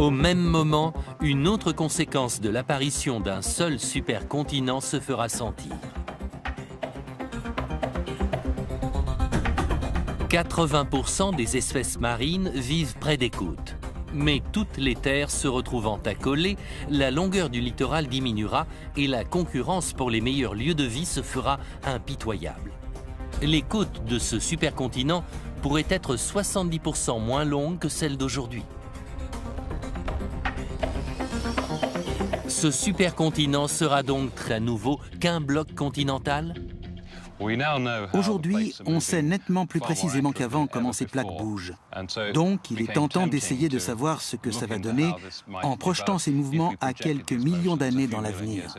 Au même moment, une autre conséquence de l'apparition d'un seul supercontinent se fera sentir. 80% des espèces marines vivent près des côtes. Mais toutes les terres se retrouvant accolées, la longueur du littoral diminuera et la concurrence pour les meilleurs lieux de vie se fera impitoyable. Les côtes de ce supercontinent pourraient être 70% moins longues que celles d'aujourd'hui. Ce supercontinent sera donc très nouveau qu'un bloc continental? Aujourd'hui, on sait nettement plus précisément qu'avant comment ces plaques bougent. Donc, il est tentant d'essayer de savoir ce que ça va donner en projetant ces mouvements à quelques millions d'années dans l'avenir.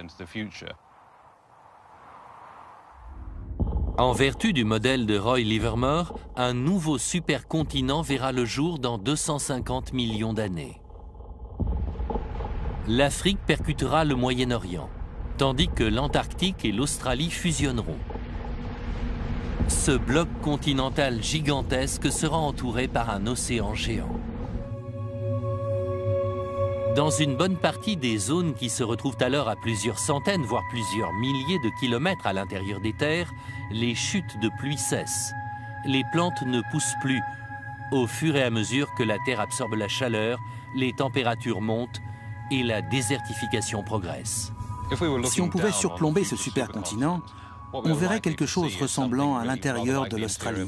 En vertu du modèle de Roy Livermore, un nouveau supercontinent verra le jour dans 250 millions d'années. L'Afrique percutera le Moyen-Orient, tandis que l'Antarctique et l'Australie fusionneront. Ce bloc continental gigantesque sera entouré par un océan géant. Dans une bonne partie des zones qui se retrouvent alors à plusieurs centaines, voire plusieurs milliers de kilomètres à l'intérieur des terres, les chutes de pluie cessent. Les plantes ne poussent plus. Au fur et à mesure que la Terre absorbe la chaleur, les températures montent et la désertification progresse. Si on pouvait surplomber ce supercontinent, on verrait quelque chose ressemblant à l'intérieur de l'Australie.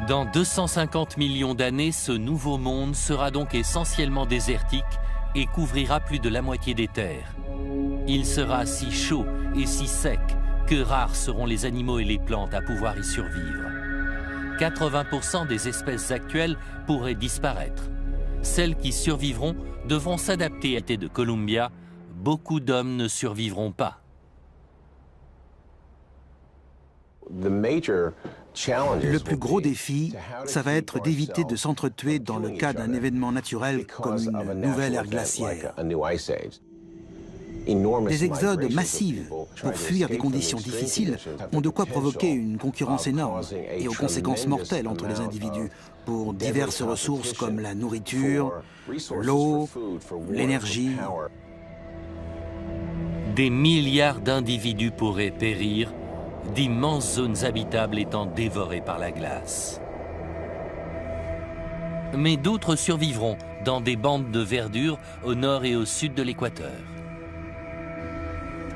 Dans 250 millions d'années, ce nouveau monde sera donc essentiellement désertique et couvrira plus de la moitié des terres. Il sera si chaud et si sec que rares seront les animaux et les plantes à pouvoir y survivre. 80% des espèces actuelles pourraient disparaître. Celles qui survivront devront s'adapter à l'été de Columbia. Beaucoup d'hommes ne survivront pas. Le plus gros défi, ça va être d'éviter de s'entretuer dans le cas d'un événement naturel comme une nouvelle ère glaciaire. Des exodes massifs pour fuir des conditions difficiles ont de quoi provoquer une concurrence énorme et aux conséquences mortelles entre les individus pour diverses ressources comme la nourriture, l'eau, l'énergie. Des milliards d'individus pourraient périr, d'immenses zones habitables étant dévorées par la glace. Mais d'autres survivront dans des bandes de verdure au nord et au sud de l'équateur.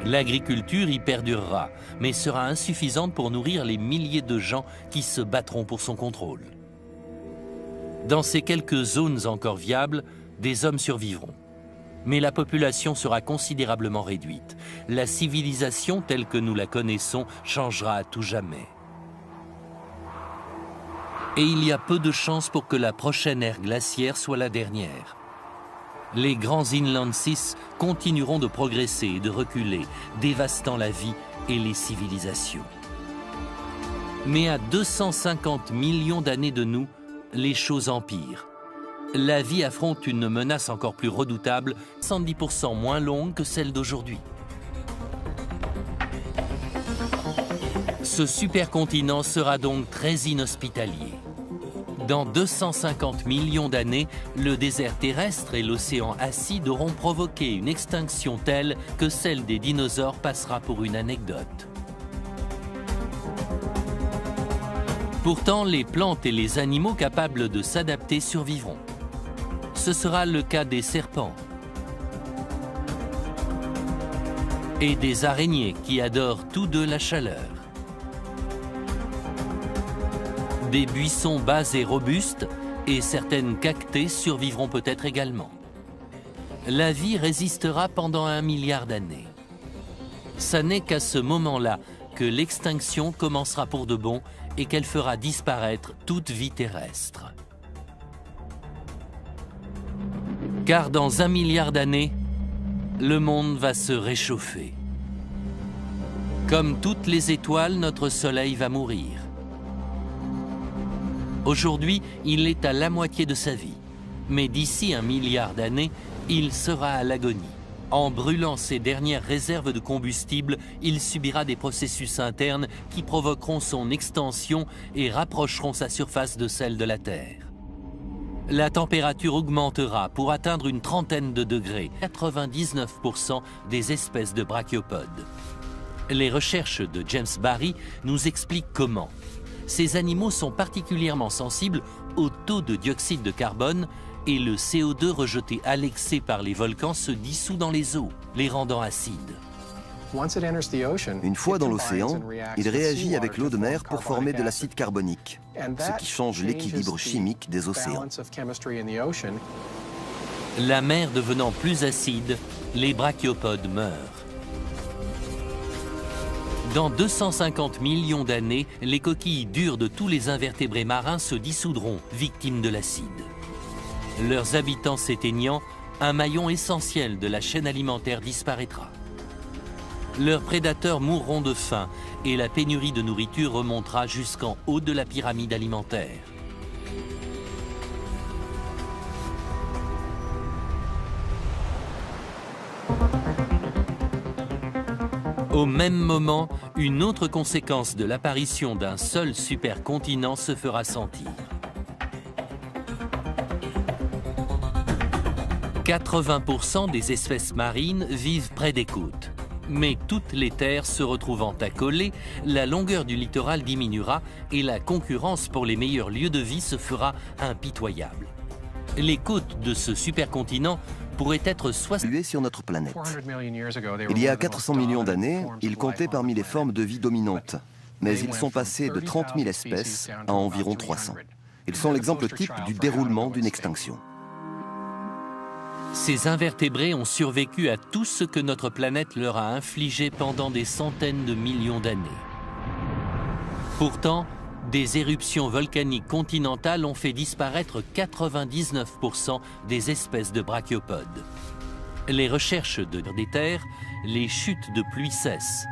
L'agriculture y perdurera, mais sera insuffisante pour nourrir les milliers de gens qui se battront pour son contrôle. Dans ces quelques zones encore viables, des hommes survivront. Mais la population sera considérablement réduite. La civilisation telle que nous la connaissons changera à tout jamais. Et il y a peu de chances pour que la prochaine ère glaciaire soit la dernière. Les grands Inland Seas continueront de progresser et de reculer, dévastant la vie et les civilisations. Mais à 250 millions d'années de nous, les choses empirent. La vie affronte une menace encore plus redoutable, 110% moins longue que celle d'aujourd'hui. Ce supercontinent sera donc très inhospitalier. Dans 250 millions d'années, le désert terrestre et l'océan acide auront provoqué une extinction telle que celle des dinosaures passera pour une anecdote. Pourtant, les plantes et les animaux capables de s'adapter survivront. Ce sera le cas des serpents et des araignées qui adorent tous deux la chaleur. Des buissons bas et robustes et certaines cactées survivront peut-être également. La vie résistera pendant 1 milliard d'années. Ça n'est qu'à ce moment-là que l'extinction commencera pour de bon et qu'elle fera disparaître toute vie terrestre. Car dans 1 milliard d'années, le monde va se réchauffer. Comme toutes les étoiles, notre Soleil va mourir. Aujourd'hui, il est à la moitié de sa vie. Mais d'ici 1 milliard d'années, il sera à l'agonie. En brûlant ses dernières réserves de combustible, il subira des processus internes qui provoqueront son extension et rapprocheront sa surface de celle de la Terre. La température augmentera pour atteindre une trentaine de degrés, 99% des espèces de brachiopodes. Les recherches de James Barry nous expliquent comment. Ces animaux sont particulièrement sensibles au taux de dioxyde de carbone et le CO2 rejeté à l'excès par les volcans se dissout dans les eaux, les rendant acides. Une fois dans l'océan, il réagit avec l'eau de mer pour former de l'acide carbonique, ce qui change l'équilibre chimique des océans. La mer devenant plus acide, les brachiopodes meurent. Dans 250 millions d'années, les coquilles dures de tous les invertébrés marins se dissoudront, victimes de l'acide. Leurs habitants s'éteignant, un maillon essentiel de la chaîne alimentaire disparaîtra. Leurs prédateurs mourront de faim et la pénurie de nourriture remontera jusqu'en haut de la pyramide alimentaire. Au même moment, une autre conséquence de l'apparition d'un seul supercontinent se fera sentir. 80% des espèces marines vivent près des côtes. Mais toutes les terres se retrouvant accolées, la longueur du littoral diminuera et la concurrence pour les meilleurs lieux de vie se fera impitoyable. Les côtes de ce supercontinent pourraient être sur notre planète. Il y a 400 millions d'années, ils comptaient parmi les formes de vie dominantes, mais ils sont passés de 30 000 espèces à environ 300. Ils sont l'exemple type du déroulement d'une extinction. Ces invertébrés ont survécu à tout ce que notre planète leur a infligé pendant des centaines de millions d'années. Pourtant, des éruptions volcaniques continentales ont fait disparaître 99% des espèces de brachiopodes. Les recherches des terres, les chutes de pluie cessent.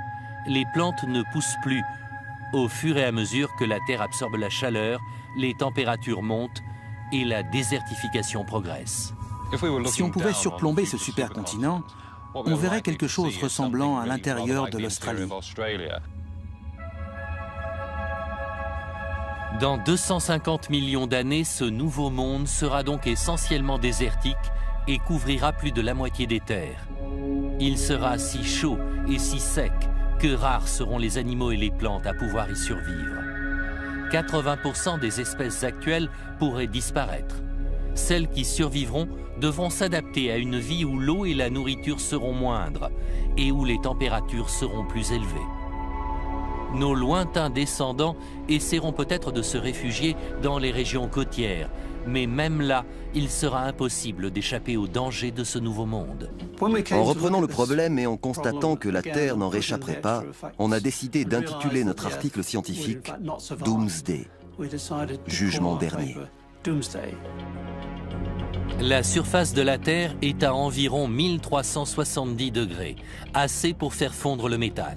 Les plantes ne poussent plus. Au fur et à mesure que la Terre absorbe la chaleur, les températures montent et la désertification progresse. Si on pouvait surplomber ce supercontinent, on verrait quelque chose ressemblant à l'intérieur de l'Australie. Dans 250 millions d'années, ce nouveau monde sera donc essentiellement désertique et couvrira plus de la moitié des terres. Il sera si chaud et si sec que rares seront les animaux et les plantes à pouvoir y survivre. 80% des espèces actuelles pourraient disparaître. Celles qui survivront devront s'adapter à une vie où l'eau et la nourriture seront moindres et où les températures seront plus élevées. Nos lointains descendants essaieront peut-être de se réfugier dans les régions côtières, mais même là, il sera impossible d'échapper aux dangers de ce nouveau monde. En reprenant le problème et en constatant que la Terre n'en réchapperait pas, on a décidé d'intituler notre article scientifique « Doomsday », jugement dernier. La surface de la Terre est à environ 1370 degrés, assez pour faire fondre le métal.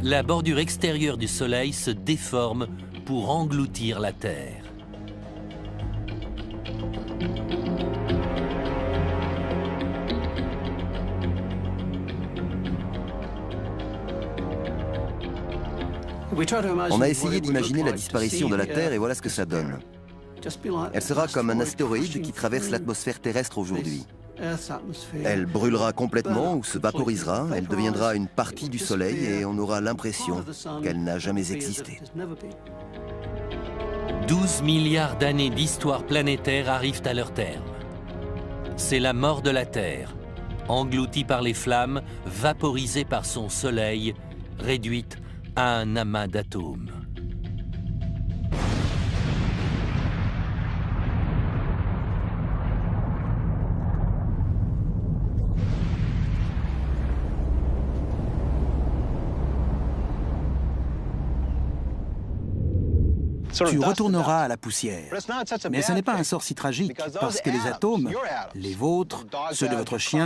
La bordure extérieure du Soleil se déforme pour engloutir la Terre. On a essayé d'imaginer la disparition de la Terre et voilà ce que ça donne. Elle sera comme un astéroïde qui traverse l'atmosphère terrestre aujourd'hui. Elle brûlera complètement ou se vaporisera, elle deviendra une partie du Soleil et on aura l'impression qu'elle n'a jamais existé. 12 milliards d'années d'histoire planétaire arrivent à leur terme. C'est la mort de la Terre, engloutie par les flammes, vaporisée par son Soleil, réduite à un amas d'atomes. Tu retourneras à la poussière. Mais ce n'est pas un sort si tragique, parce que les atomes, les vôtres, ceux de votre chien,